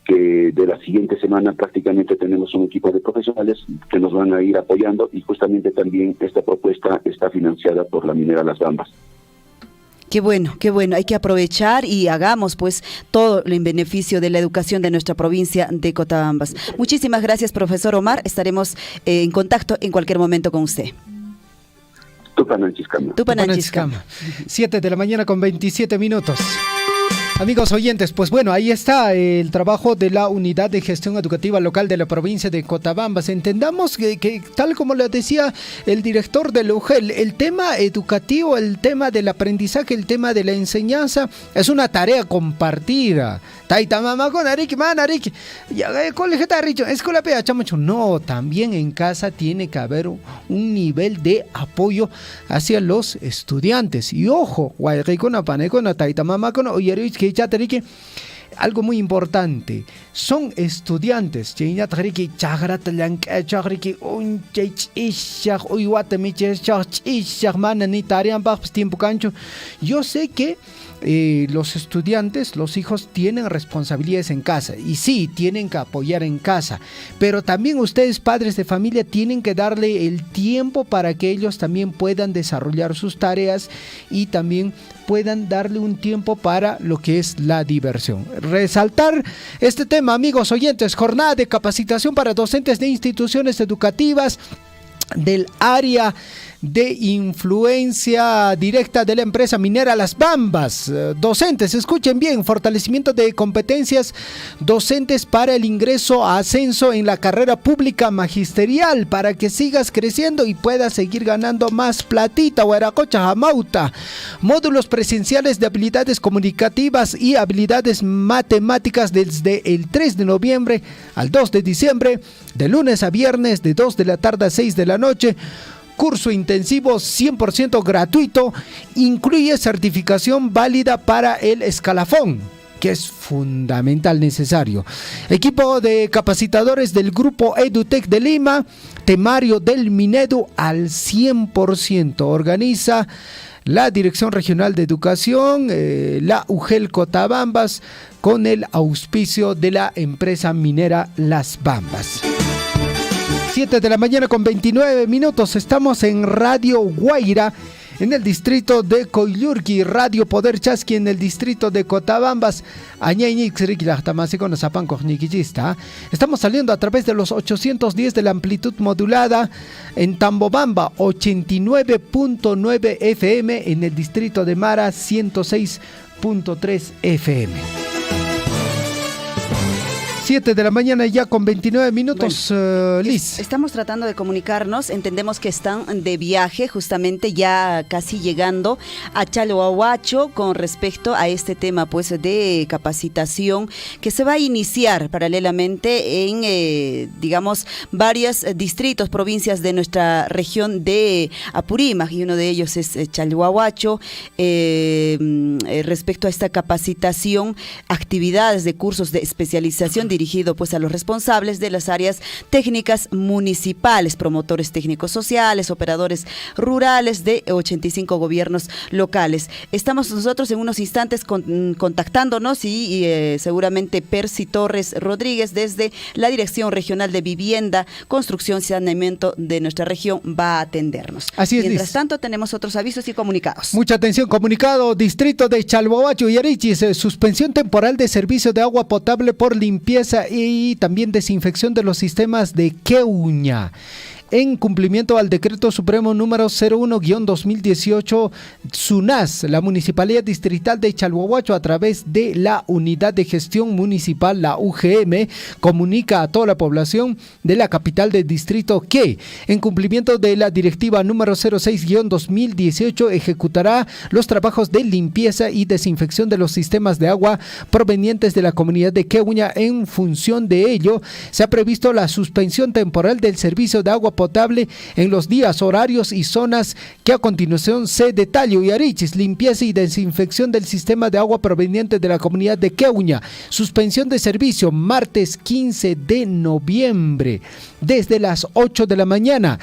que de la siguiente semana prácticamente tenemos un equipo de profesionales que nos van a ir apoyando, y justamente también esta propuesta está financiada por la minera Las Bambas. Qué bueno, hay que aprovechar y hagamos pues todo en beneficio de la educación de nuestra provincia de Cotabambas. Muchísimas gracias, profesor Omar, estaremos en contacto en cualquier momento con usted. Tupananchizcama. 7 de la mañana con 27 minutos. Amigos oyentes, pues bueno, ahí está el trabajo de la Unidad de Gestión Educativa Local de la provincia de Cotabambas. Entendamos que tal como le decía el director de la UGEL, el tema educativo, el tema del aprendizaje, el tema de la enseñanza es una tarea compartida. Taita mamá con Ariki, man Ariki. Colegio Tarricho, escuela pea chamucho. No, también en casa tiene que haber un nivel de apoyo hacia los estudiantes. Y ojo, taita mamá con Oyarich, algo muy importante, son estudiantes. Yo sé que los estudiantes, los hijos tienen responsabilidades en casa, y sí, tienen que apoyar en casa, pero también ustedes, padres de familia, tienen que darle el tiempo para que ellos también puedan desarrollar sus tareas y también puedan darle un tiempo para lo que es la diversión. Resaltar este tema, amigos oyentes: jornada de capacitación para docentes de instituciones educativas del área de influencia directa de la empresa minera Las Bambas. Docentes, escuchen bien: fortalecimiento de competencias docentes para el ingreso a ascenso en la carrera pública magisterial, para que sigas creciendo y puedas seguir ganando más platita. Huaracocha, Jamauta. Módulos presenciales de habilidades comunicativas y habilidades matemáticas desde el 3 de noviembre al 2 de diciembre, de lunes a viernes, de 2 de la tarde a 6 de la noche. Curso intensivo 100% gratuito, incluye certificación válida para el escalafón, que es fundamental, necesario. Equipo de capacitadores del Grupo EduTech de Lima, temario del Minedu al 100%. Organiza la Dirección Regional de Educación, la UGEL Cotabambas, con el auspicio de la empresa minera Las Bambas. 7 de la mañana con 29 minutos. Estamos en Radio Guaira, en el distrito de Coyllurqui, Radio Poder Chasqui en el distrito de Cotabambas. Estamos saliendo a través de los 810 de la amplitud modulada en Tambobamba, 89.9 FM, en el distrito de Mara, 106.3 FM. 7 de la mañana ya con 29 minutos, bueno, Liz. Estamos tratando de comunicarnos, entendemos que están de viaje, justamente ya casi llegando a Chalhuahuacho con respecto a este tema pues de capacitación que se va a iniciar paralelamente en, digamos, varios distritos, provincias de nuestra región de Apurímac, y uno de ellos es Chalhuahuacho. Respecto a esta capacitación, actividades de cursos de especialización dirigido pues a los responsables de las áreas técnicas municipales, promotores técnicos sociales, operadores rurales de 85 gobiernos locales. Estamos nosotros en unos instantes contactándonos y seguramente Percy Torres Rodríguez desde la Dirección Regional de Vivienda, Construcción y Saneamiento de nuestra región va a atendernos. Así es. Mientras tanto tenemos otros avisos y comunicados. Mucha atención, comunicado, distrito de Chalhuahuacho y Arichis, suspensión temporal de servicio de agua potable por limpieza y también desinfección de los sistemas de Queuña. En cumplimiento al decreto supremo número 01-2018, SUNAS, la Municipalidad Distrital de Chalhuahuacho, a través de la Unidad de Gestión Municipal, la UGM, comunica a toda la población de la capital del distrito que, en cumplimiento de la directiva número 06-2018, ejecutará los trabajos de limpieza y desinfección de los sistemas de agua provenientes de la comunidad de Queuña. En función de ello, se ha previsto la suspensión temporal del servicio de agua potable en los días, horarios y zonas que a continuación se detallan. Y Arichis, limpieza y desinfección del sistema de agua proveniente de la comunidad de Queuña. Suspensión de servicio martes 15 de noviembre desde las 8 de la mañana.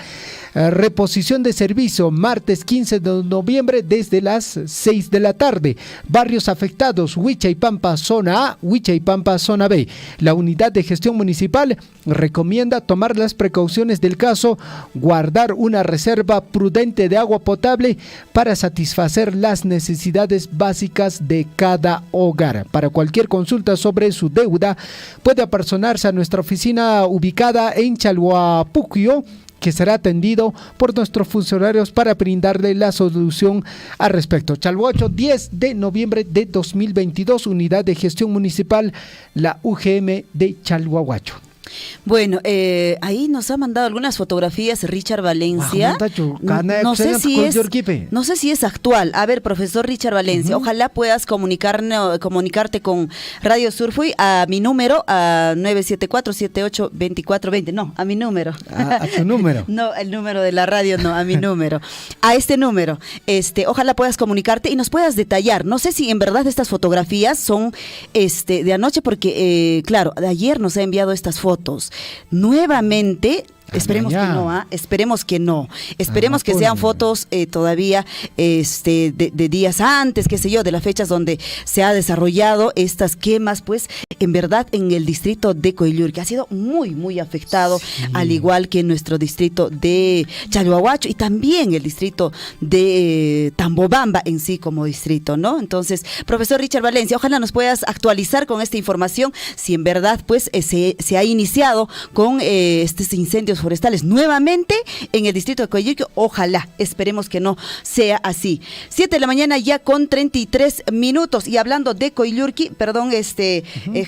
Reposición de servicio martes 15 de noviembre desde las 6 de la tarde. Barrios afectados: Huichaipampa zona A, Huichaipampa zona B. La unidad de gestión municipal recomienda tomar las precauciones del caso, guardar una reserva prudente de agua potable para satisfacer las necesidades básicas de cada hogar. Para cualquier consulta sobre su deuda, puede apersonarse a nuestra oficina ubicada en Chalhuapuquio, que será atendido por nuestros funcionarios para brindarle la solución al respecto. Chalhuacho, 10 de noviembre de 2022, Unidad de Gestión Municipal, la UGM de Chalhuahuacho. Bueno, ahí nos ha mandado algunas fotografías Richard Valencia. No sé si es actual. A ver, profesor Richard Valencia, ojalá puedas comunicarte con Radio Surfui a mi número, a 974-78-2420. No, a mi número. ¿A tu número? No, el número de la radio, no, a mi número. A este número. Ojalá puedas comunicarte y nos puedas detallar. No sé si en verdad estas fotografías son de anoche, porque, claro, de ayer nos ha enviado estas fotos. Nuevamente, esperemos que no, esperemos que sean fotos todavía de días antes, qué sé yo, de las fechas donde se ha desarrollado estas quemas, pues en verdad en el distrito de Coillur, que ha sido muy, muy afectado, al igual que en nuestro distrito de Chalhuahuacho y también el distrito de Tambobamba en sí como distrito, ¿no? Entonces, profesor Richard Valencia, ojalá nos puedas actualizar con esta información, si en verdad pues se ha iniciado con estos incendios forestales nuevamente en el distrito de Coyurqui. Ojalá, esperemos que no sea así. 7 de la mañana ya con 33 minutos. Y hablando de Coyurqui, perdón,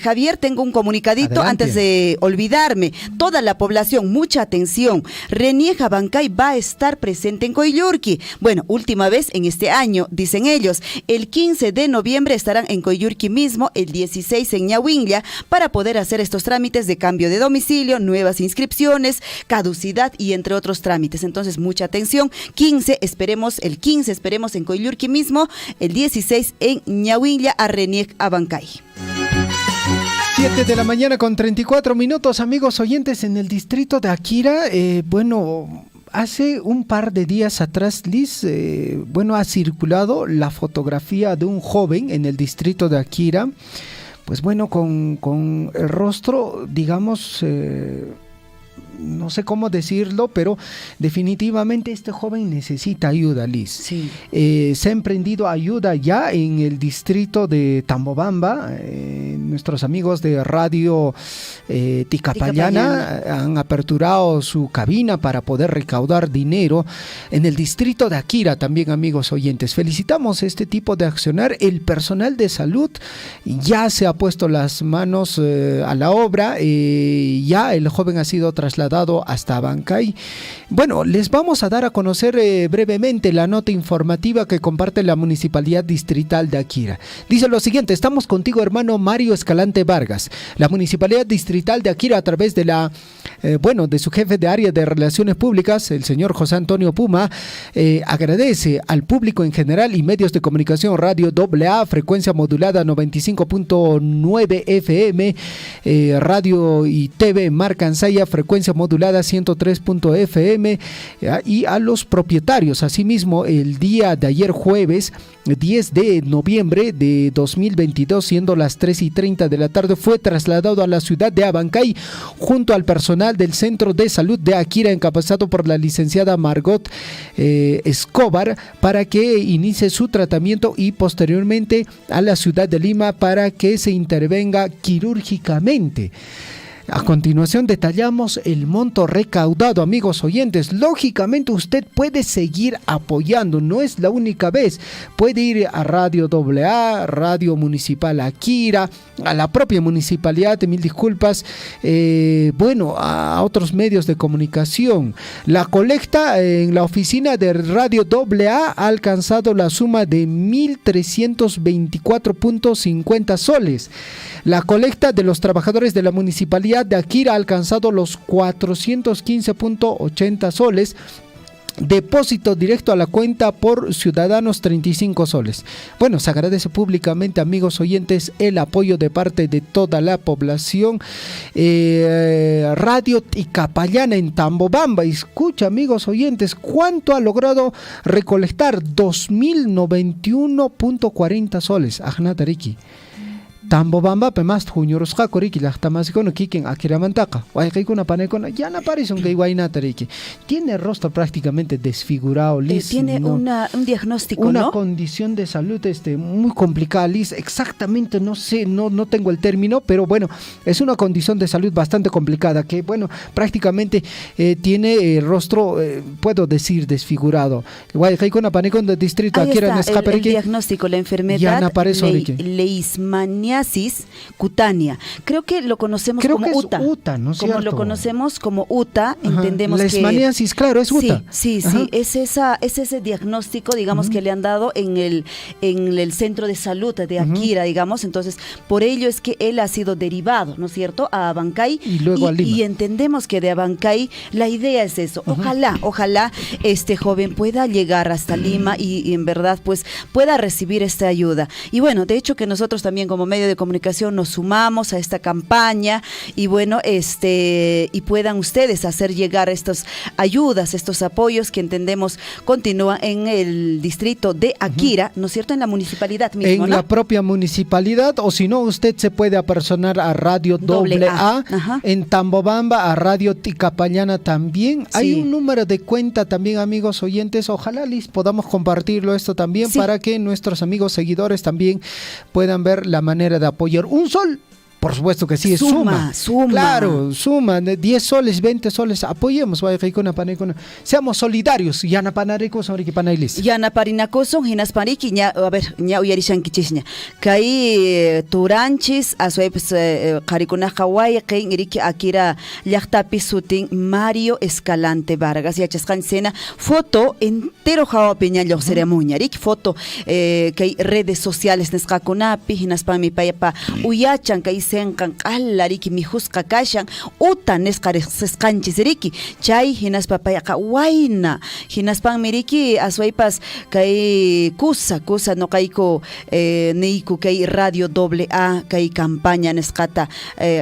Javier, tengo un comunicadito. Adelante. Antes de olvidarme. Toda la población, mucha atención. Reniec Abancay va a estar presente en Coyurqui. Bueno, última vez en este año, dicen ellos. El 15 de noviembre estarán en Coyurqui mismo, el 16 en Ñahuinlla, para poder hacer estos trámites de cambio de domicilio, nuevas inscripciones, caducidad y entre otros trámites. Entonces, mucha atención. El 15 esperemos en Coyurqui mismo, el 16 en Ñahuinlla, a Reniec Abancay. 7 de la mañana con 34 minutos, amigos oyentes, en el distrito de Akira. Hace un par de días atrás, Liz, ha circulado la fotografía de un joven en el distrito de Akira, pues bueno, con el rostro, digamos, no sé cómo decirlo, pero definitivamente este joven necesita ayuda, Liz. Sí. Se ha emprendido ayuda ya en el distrito de Tambobamba. Nuestros amigos de Radio Ticapayana han aperturado su cabina para poder recaudar dinero. En el distrito de Akira también, amigos oyentes, felicitamos este tipo de accionar. El personal de salud ya se ha puesto las manos a la obra. Ya el joven ha sido trasladado hasta Abancay. Bueno, les vamos a dar a conocer brevemente la nota informativa que comparte la Municipalidad Distrital de Akira. Dice lo siguiente: estamos contigo, hermano Mario Escalante Vargas. La Municipalidad Distrital de Akira, a través de de su jefe de área de Relaciones Públicas, el señor José Antonio Puma, agradece al público en general y medios de comunicación, Radio AA, frecuencia modulada 95.9 FM, Radio y TV Marca Ansaya, frecuencia modulada 103. FM, y a los propietarios. Asimismo, el día de ayer jueves 10 de noviembre de 2022, siendo las 3:30 de la tarde, fue trasladado a la ciudad de Abancay junto al personal del Centro de Salud de Akira, encabezado por la licenciada Margot Escobar, para que inicie su tratamiento, y posteriormente a la ciudad de Lima para que se intervenga quirúrgicamente. A continuación detallamos el monto recaudado, amigos oyentes. Lógicamente usted puede seguir apoyando, no es la única vez. Puede ir a Radio AA, Radio Municipal Akira, a la propia municipalidad, mil disculpas, a otros medios de comunicación. La colecta en la oficina de Radio AA ha alcanzado la suma de 1.324.50 soles. La colecta de los trabajadores de la municipalidad de Akira ha alcanzado los 415.80 soles. Depósito directo a la cuenta por ciudadanos 35 soles. Bueno, se agradece públicamente, amigos oyentes, el apoyo de parte de toda la población. Radio Ticapayana en Tambobamba, escucha, amigos oyentes, cuánto ha logrado recolectar: 2.091.40 soles. Ajnatariki. Tambobamba pemas junyorosqa koriki laqtamasikono kikin Akiramantaka. Wayqaykuna panaykuna yana parison que Guaynatariki. Tiene el rostro prácticamente desfigurado, Liz. Tiene un diagnóstico, una condición de salud muy complicada, Liz. Exactamente, no sé, no tengo el término, pero bueno, es una condición de salud bastante complicada que, bueno, prácticamente tiene el rostro, puedo decir, desfigurado. Wayqaykuna panaykuna del distrito Ahí está el diagnóstico, la enfermedad leishmaniasis cutánea. Creo que lo conocemos como UTA. UTA, ¿no es cierto? Como lo conocemos como UTA, entendemos que... Leishmaniasis, claro, es UTA. Sí, es ese diagnóstico, digamos, que le han dado en el centro de salud de Akira, digamos. Entonces, por ello es que él ha sido derivado, ¿no es cierto?, a Abancay. Y luego a Lima. Y entendemos que de Abancay la idea es eso. Ojalá este joven pueda llegar hasta Lima y en verdad pues pueda recibir esta ayuda. Y bueno, de hecho que nosotros también como medio de comunicación nos sumamos a esta campaña y bueno, y puedan ustedes hacer llegar estas ayudas, estos apoyos que entendemos continúan en el distrito de Akira, ¿no es cierto?, en la municipalidad mismo, en la propia municipalidad, o si no, usted se puede apersonar a Radio AA, en Tambobamba, a Radio Ticapayana también. Sí. Hay un número de cuenta también, amigos oyentes, ojalá, Liz, podamos compartirlo esto también para que nuestros amigos seguidores también puedan ver la manera de apoyar. Un sol, por supuesto que sí, es suma. Claro, suma, 10 soles, 20 soles, apoyemos, seamos solidarios. Yana panarico, sonriki panailis. Yana parinacoson, hinas paniki, a ver, ña uyarishankichishña. Kai turanchis, asuepes, karikuna Hawaii, ken iriki Akira, llaqtapi sutin Mario Escalante Vargas, yachaskan sena, foto entero jawa peña yo ceremonia, rik foto, kai redes sociales nesqakunapi, hinas pami payapa, uyachan, kai senkan allariki mijusqa kashan uta nisqarisqanchis riki chay hinaspa payqa wayna hinaspan miriki aswaypas kay kusa noqayku niyku kay Radio AA kay campaña nisqata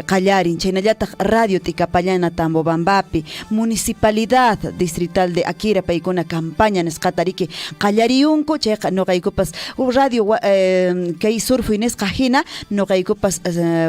qallarin chaynallataq Radio Ticapayana Tambobambapi Municipalidad Distrital de Akira paykuna campaña nisqata riki qallariyunku chayqa noqaykupas radio kay surfu nisqa hina noqaykupas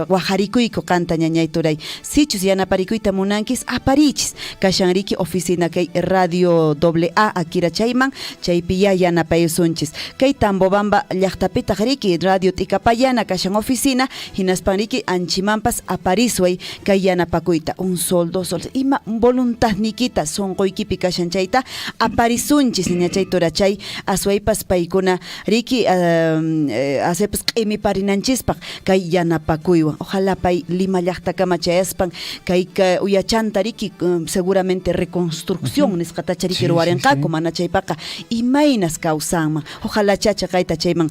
guajaricuyco canta ñañayturay. Sichus yanaparicuyta munankis aparichis. Kashanriki oficina kay radio AA Akira Chayman, chaypiya yanapayusunchis. Kay Tambobamba llaqtapita riki radio Tikapayana kashan oficina, hinaspanriki anchimampas aparisway kay yanapakuyta. Un sol, dos sol. Ima voluntad nikita son qoykipi kashan chayta aparisunchis ñachayturachay aswaypas paykuna riki hacepas q'imi parinanchispaq kay yanapakuywan. Ojalá pay Lima llaqtakama chayaspan kay uyachanta riki seguramente reconstrucción nisqata chariki ruwarinqaku mana chaypaqa imaynas kawsanman. Ojalá chacha kayta chayman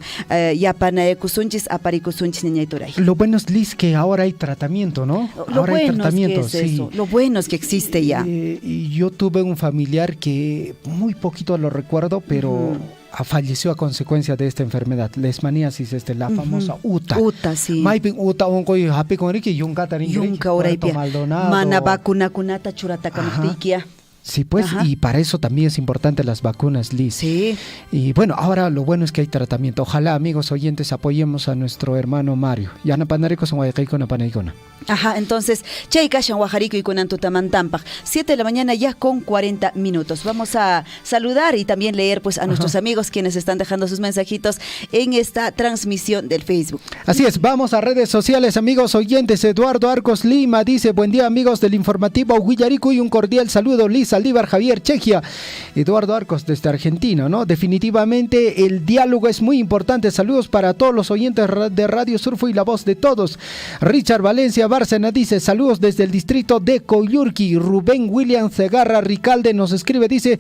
yapanaykusunchis aparikusunchis niñayturay. Lo bueno es, Liz, que ahora hay tratamiento, ¿no? Lo ahora bueno hay tratamiento, es que es eso. Lo bueno es que existe ya. Y yo tuve un familiar que muy poquito lo recuerdo, pero falleció a consecuencia de esta enfermedad, leishmaniasis, la famosa UTA. UTA, sí. Maipin UTA onkoy hapi konriki yunka tarin Yunka Uraypia. Maldonado. Mana vacunakunata churatakamaqtiykiya. Sí, pues, y para eso también es importante las vacunas, Liz. Sí. Y bueno, ahora lo bueno es que hay tratamiento. Ojalá, amigos oyentes, apoyemos a nuestro hermano Mario. Ya napanarico son guaycaicona panaicona. Ajá, entonces, chay kashan guajarico y kunan tutamantampaj. 7 de la mañana ya con 40 minutos. Vamos a saludar y también leer pues a nuestros amigos quienes están dejando sus mensajitos en esta transmisión del Facebook. Así es, vamos a redes sociales, amigos oyentes. Eduardo Arcos Lima dice: buen día, amigos del informativo Huillarico, y un cordial saludo, Liz Aldívar Javier Chequia. Eduardo Arcos desde Argentina, ¿no? Definitivamente el diálogo es muy importante. Saludos para todos los oyentes de Radio Surfo y la voz de todos. Richard Valencia Bárcena dice: saludos desde el distrito de Coyurqui. Rubén William Segarra Ricalde nos escribe, dice: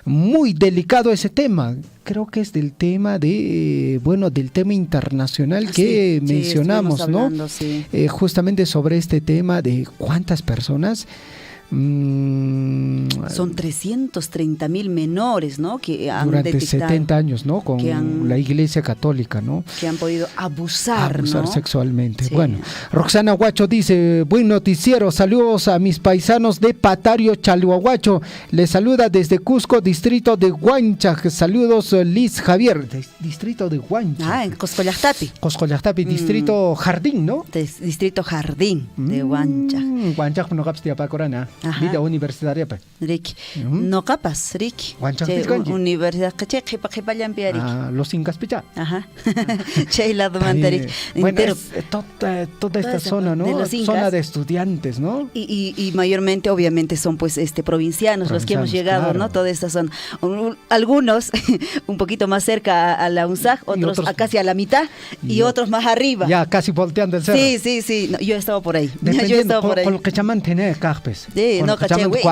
muy delicado ese tema. Creo que es del tema de, del tema internacional que mencionamos, hablando, ¿no? Sí. Justamente sobre este tema de cuántas personas. Son 330,000 menores, ¿no? Que han durante 70 años, ¿no? Con la Iglesia Católica, ¿no? Que han podido abusar, ¿no? Sexualmente. Sí. Bueno, Roxana Huacho dice: buen noticiero, saludos a mis paisanos de Patario, Chalhuahuacho. Les saluda desde Cusco, distrito de Huancha. Saludos, Liz Javier, distrito de Huancha. En Coscollactapi. Coscollactapi, distrito Jardín, ¿no? Distrito Jardín de Huancha. Huancha no capste apacorana. Vida universitaria pa. Ricky. No capas, Ricky. Universidad caché que los incas picha. Ajá. Che la domantari. Bueno, toda esta zona, ¿no? Zona de estudiantes, ¿no? Y mayormente obviamente son pues provincianos los que hemos llegado, claro, ¿no? Toda esta zona. Algunos un poquito más cerca a la UNSAG, otros casi a la mitad y otros más arriba. Ya casi volteando el cerro. Sí. No, yo he estado por ahí. Yo he estado por ahí. Con lo que llaman tener carpes. Sí, no caché, güey.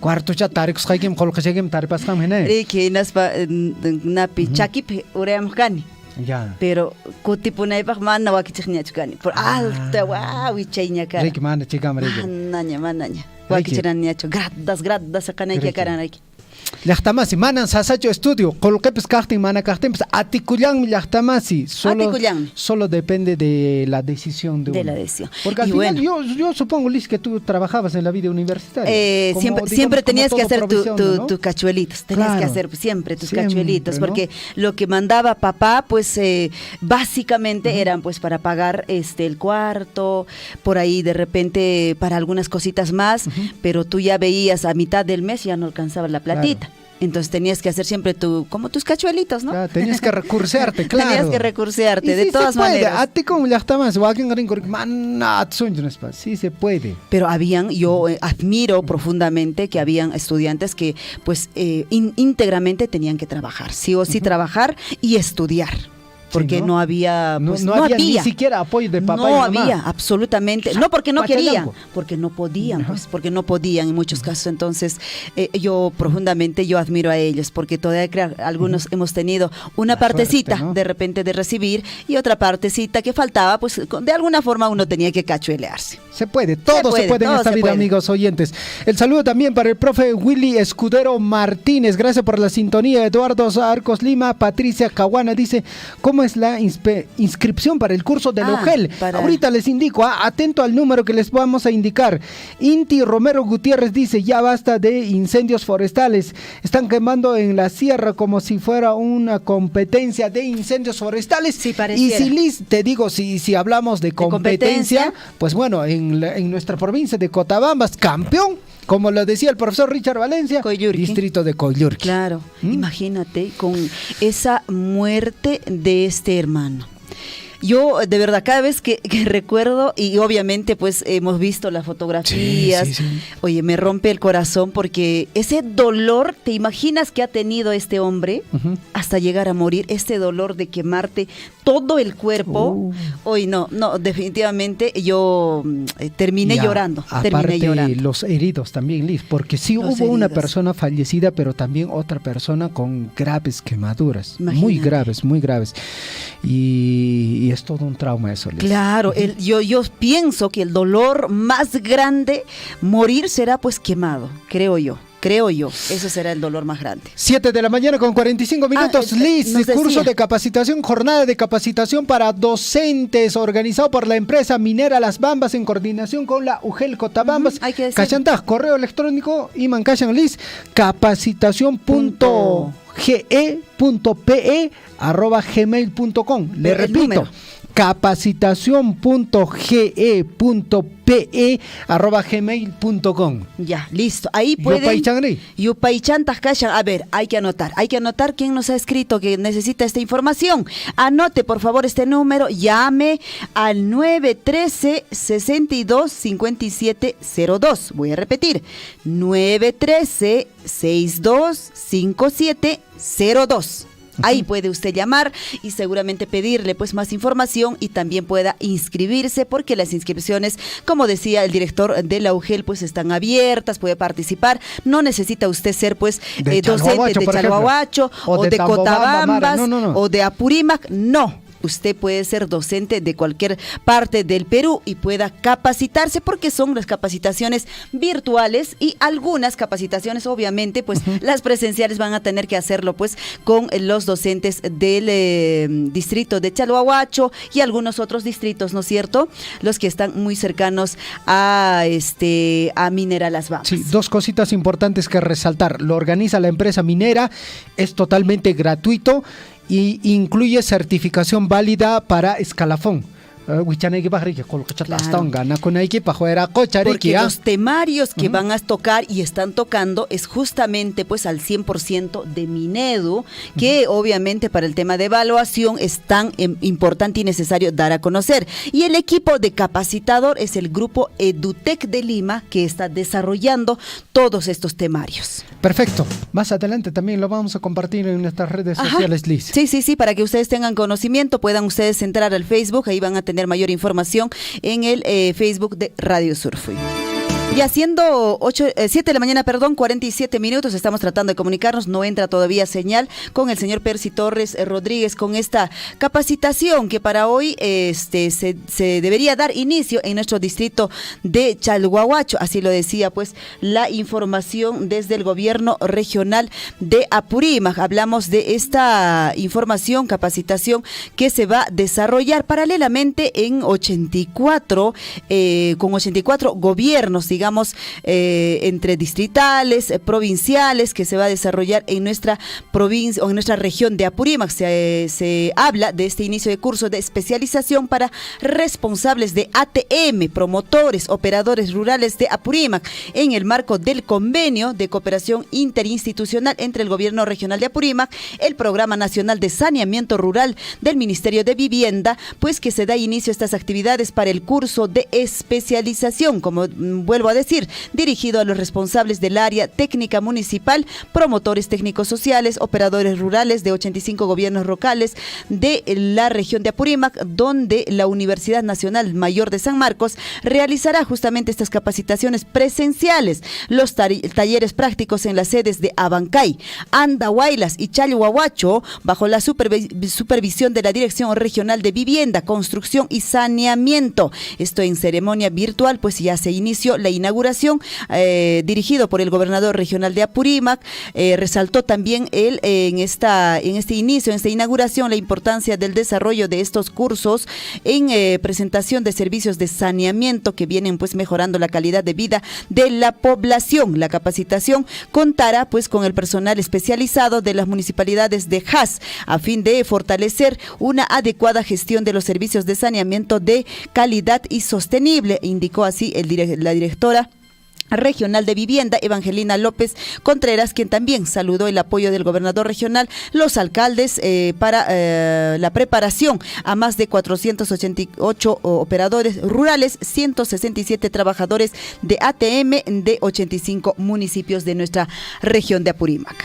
Cuarto ya taricos kaigem kol kashegem taripas kam hene. Ricky naspa napi chakip uream kani. Ya. Pero kutipunaypaq mana wakichiqñachu kani. Por alta wawi chayña kara. Ricky mana chikam Ricky. Manaña. Wakichiraniachu. Gradas kanayki karanayki. Llaqtamasi manan sasacho estudio colquepes kaqtin mana kaqtin pues atikullanmi llaqtamasi solo depende de la decisión de la decisión. Porque al final yo supongo, Liz, que tú trabajabas en la vida universitaria. Siempre tenías que hacer tus cachuelitos, tenías que hacer siempre tus cachuelitos, ¿no? Porque lo que mandaba papá pues básicamente eran pues para pagar el cuarto, por ahí de repente para algunas cositas más, pero tú ya veías a mitad del mes ya no alcanzaba la platita. Claro. Entonces tenías que hacer siempre como tus cachuelitos, ¿no? Claro, tenías que recursearte, claro. Tenías que recursearte, de todas maneras. A ti como ya estabas, sí se puede. Pero yo admiro profundamente que habían estudiantes que pues íntegramente tenían que trabajar, sí o sí trabajar y estudiar. Porque no había, pues, no había ni siquiera apoyo de papá y mamá. No había, absolutamente. No porque no querían, porque no podían, pues, porque no podían en muchos casos. Entonces, yo profundamente admiro a ellos, porque todavía algunos hemos tenido una partecita, suerte, ¿no? De repente de recibir, y otra partecita que faltaba, pues de alguna forma uno tenía que cachuelearse. Se puede, todo se puede en esta vida, amigos oyentes. El saludo también para el profe Willy Escudero Martínez. Gracias por la sintonía. Eduardo Arcos Lima, Patricia Caguana dice: ¿cómo ¿cómo es la inscripción para el curso de la UGEL? Ahorita les indico, atento al número que les vamos a indicar. Inti Romero Gutiérrez dice, ya basta de incendios forestales. Están quemando en la sierra como si fuera una competencia de incendios forestales. Sí, pareciera. Y si Liz, te digo, si hablamos de competencia, pues bueno, en nuestra provincia de Cotabambas, campeón, como lo decía el profesor Richard Valencia, distrito de Coyllurqui. Claro, imagínate con esa muerte de este hermano. Yo, de verdad, cada vez que recuerdo, y obviamente pues hemos visto las fotografías, oye, me rompe el corazón porque ese dolor, ¿te imaginas que ha tenido este hombre hasta llegar a morir? Este dolor de quemarte todo el cuerpo. Hoy no, definitivamente yo terminé llorando. Aparte los heridos también, Liz, porque sí hubo una persona fallecida, pero también otra persona con graves quemaduras. Imagínate. Muy graves. Y es todo un trauma eso, Liz. Claro, yo pienso que el dolor más grande, morir, será pues quemado, creo yo, eso será el dolor más grande. 7:45 a.m. Liz, curso de capacitación, jornada de capacitación para docentes, organizado por la empresa minera Las Bambas en coordinación con la UGEL Cotabambas. Cachantá, correo electrónico, Iman Cachan Liz, capacitación.ge.pe@gmail.com. Le repito, capacitación.ge.pe@gmail.com. Ya, listo. Ahí pueden. Yupaychantas Kashan. A ver, hay que anotar quién nos ha escrito que necesita esta información. Anote, por favor, este número. Llame al 913-625702. Voy a repetir. 913-625702. Ahí puede usted llamar y seguramente pedirle pues más información y también pueda inscribirse, porque las inscripciones, como decía el director de la UGEL, pues están abiertas, puede participar. No necesita usted ser pues docente de Chalhuahuacho o de Cotabambas o de Apurímac, no. Usted puede ser docente de cualquier parte del Perú y pueda capacitarse, porque son las capacitaciones virtuales y algunas capacitaciones, obviamente, pues las presenciales van a tener que hacerlo pues con los docentes del distrito de Chalhuahuacho y algunos otros distritos, ¿no es cierto? Los que están muy cercanos a Minera Las Bambas. Sí, dos cositas importantes que resaltar. Lo organiza la empresa minera, es totalmente gratuito y incluye certificación válida para escalafón. Porque los temarios que van a tocar y están tocando es justamente pues al 100% de Minedu, que obviamente para el tema de evaluación es tan importante y necesario dar a conocer. Y el equipo de capacitador es el grupo EduTech de Lima, que está desarrollando todos estos temarios. Perfecto. Más adelante también lo vamos a compartir en nuestras redes sociales, Liz. Sí, para que ustedes tengan conocimiento, puedan ustedes entrar al Facebook, ahí van a tener mayor información en el Facebook de Radio Surfui. Y haciendo 47 minutos, estamos tratando de comunicarnos, no entra todavía señal con el señor Percy Torres Rodríguez con esta capacitación que para hoy se debería dar inicio en nuestro distrito de Chalhuahuacho, así lo decía pues la información desde el gobierno regional de Apurímac. Hablamos de esta información, capacitación que se va a desarrollar paralelamente en 84 gobiernos, digamos, entre distritales, provinciales, que se va a desarrollar en nuestra provincia o en nuestra región de Apurímac. Se habla de este inicio de curso de especialización para responsables de ATM, promotores, operadores rurales de Apurímac, en el marco del convenio de cooperación interinstitucional entre el Gobierno Regional de Apurímac, el Programa Nacional de Saneamiento Rural del Ministerio de Vivienda, pues que se da inicio a estas actividades para el curso de especialización, como vuelvo a decir, dirigido a los responsables del área técnica municipal, promotores técnicos sociales, operadores rurales de 85 gobiernos locales de la región de Apurímac, donde la Universidad Nacional Mayor de San Marcos realizará justamente estas capacitaciones presenciales, los talleres prácticos en las sedes de Abancay, Andahuaylas y Chalhuahuacho, bajo la supervisión de la Dirección Regional de Vivienda, Construcción y Saneamiento. Esto en ceremonia virtual, pues ya se inició la inauguración, dirigido por el gobernador regional de Apurímac. Resaltó también él en este inicio, en esta inauguración, la importancia del desarrollo de estos cursos en presentación de servicios de saneamiento que vienen pues mejorando la calidad de vida de la población. La capacitación contará pues con el personal especializado de las municipalidades de JAS a fin de fortalecer una adecuada gestión de los servicios de saneamiento de calidad y sostenible, indicó así la directora regional de vivienda, Evangelina López Contreras, quien también saludó el apoyo del gobernador regional, los alcaldes para la preparación a más de 488 operadores rurales, 167 trabajadores de ATM de 85 municipios de nuestra región de Apurímac.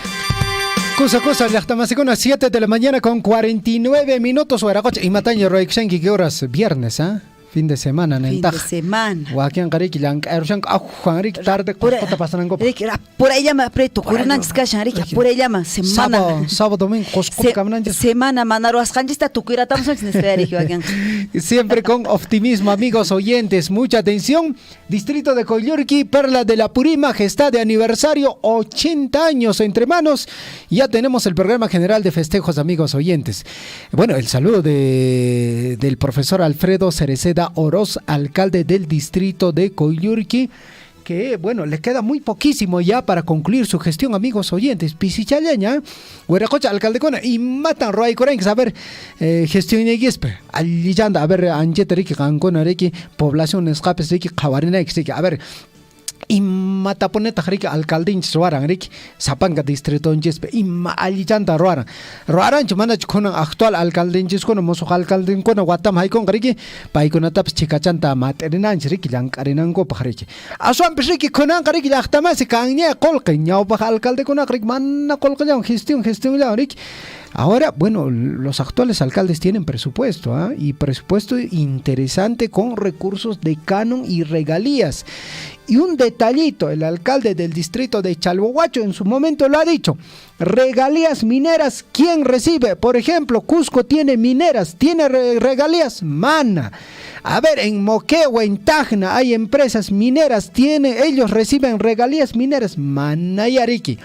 Cosa, la estamos con las 7 de la mañana con 49 minutos. Y Mataña Roixenki, ¿qué horas? Viernes, ¿ah? Fin de semana, fin de semana. Wakian Garik Lang, Erushan, Juanrik, tarde, ¿cuánto pasan en Copa? Por ahí llama, preto, por ahí llama, semana. Sábado, domingo, semana, manaro, ascanjista, tu cuira, estamos en Siempre con optimismo, amigos oyentes, mucha atención. Distrito de Coyllurqui, Perla de la Apurímac, está de aniversario, 80 años entre manos. Ya tenemos el programa general de festejos, amigos oyentes. Bueno, el saludo del profesor Alfredo Cereceda Oroz, alcalde del distrito de Coyllurqui, que bueno, le queda muy poquísimo ya para concluir su gestión, amigos oyentes. Pisichallaña, Hueracocha, alcalde Cona, y matan Roy Corenx, a ver, gestión y guispe, allillanda, a ver, Anjeteriki, Cancona, Reki, población escapes, Reki, Cabarina, a ver, y mataponeta Reki, alcalde en Suaran, Reki, Zapanga, distrito en Jespe, y allillanda Roaran, Chumana, con actual alcalde en Jescono, Moso alcalde en Cono, Guatam, Haikon, Reki, Paikona Taps, Chicachanta, Materinan, Reki, Lankarinango, Pajareki. Asuan Pesreki, Conan, Reki, Lachtamasi, Kanya, Colca, Ñaupa, alcalde con Reki, Manna, Colca, gestión, Reki. Ahora, bueno, los actuales alcaldes tienen presupuesto, ¿eh? Y presupuesto interesante con recursos de canon y regalías. Y un detallito, el alcalde del distrito de Chalhuahuacho en su momento lo ha dicho, regalías mineras, ¿quién recibe? Por ejemplo, Cusco tiene mineras, ¿tiene regalías? Mana. A ver, en Moquegua, en Tacna hay empresas mineras, ellos reciben regalías mineras, Mana y Ariqui.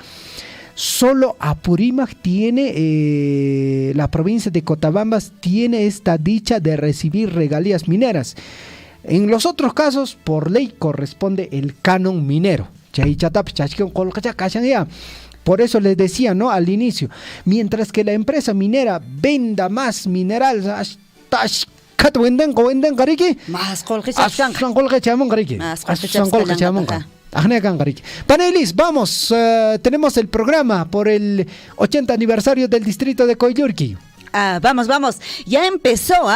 Solo Apurímac tiene, la provincia de Cotabambas tiene esta dicha de recibir regalías mineras. En los otros casos, por ley, corresponde el canon minero. Por eso les decía, ¿no? Al inicio, mientras que la empresa minera venda más mineral, Panelis, vamos, tenemos el programa por el 80 aniversario del distrito de Coyllurqui. Vamos, ya empezó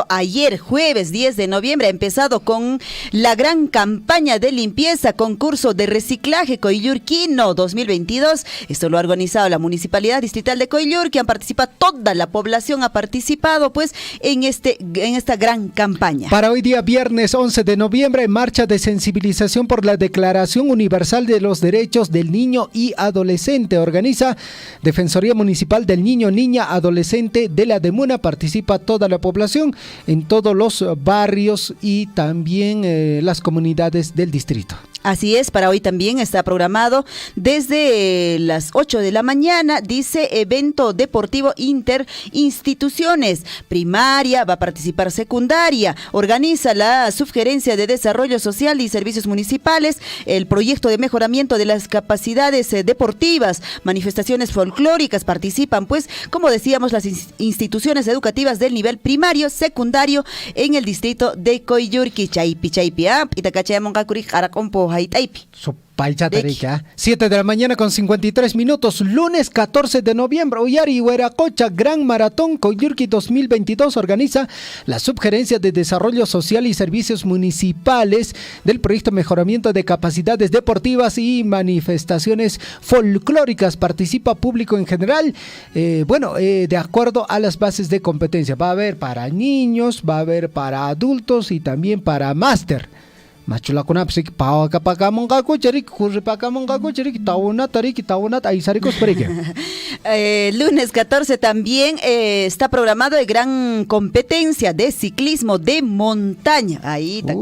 ayer, jueves 10 de noviembre, ha empezado con la gran campaña de limpieza, concurso de reciclaje Coyllurquino 2022, esto lo ha organizado la Municipalidad Distrital de Coyllurqui, han participado, toda la población ha participado pues en esta gran campaña. Para hoy día viernes 11 de noviembre, marcha de sensibilización por la Declaración Universal de los Derechos del Niño y Adolescente, organiza Defensoría Municipal del Niño, Niña, Adolescente de la Demuna, participa toda la población en todos los barrios y también las comunidades del distrito. Así es, para hoy también está programado desde las 8 de la mañana, dice evento deportivo interinstituciones, primaria, va a participar secundaria, organiza la Subgerencia de Desarrollo Social y Servicios Municipales, el proyecto de mejoramiento de las capacidades deportivas, manifestaciones folclóricas, participan pues, como decíamos, las instituciones educativas del nivel primario, secundario en el distrito de Coyllurqui, Chaypi, Itacachayamongacuri, Jaracompo, 7 de la mañana con 53 minutos, lunes 14 de noviembre, Uyari y Hueracocha, Gran Maratón Coyllurqui 2022 organiza la Subgerencia de Desarrollo Social y Servicios Municipales del proyecto Mejoramiento de Capacidades Deportivas y Manifestaciones Folclóricas. Participa público en general, de acuerdo a las bases de competencia. Va a haber para niños, va a haber para adultos y también para máster. Machula kunapsik pawaka pakamongaku cherik kurri pakamongaku cherik taunat aisarikos perike. Lunes 14 también está programado de gran competencia de ciclismo de montaña. Ahí está.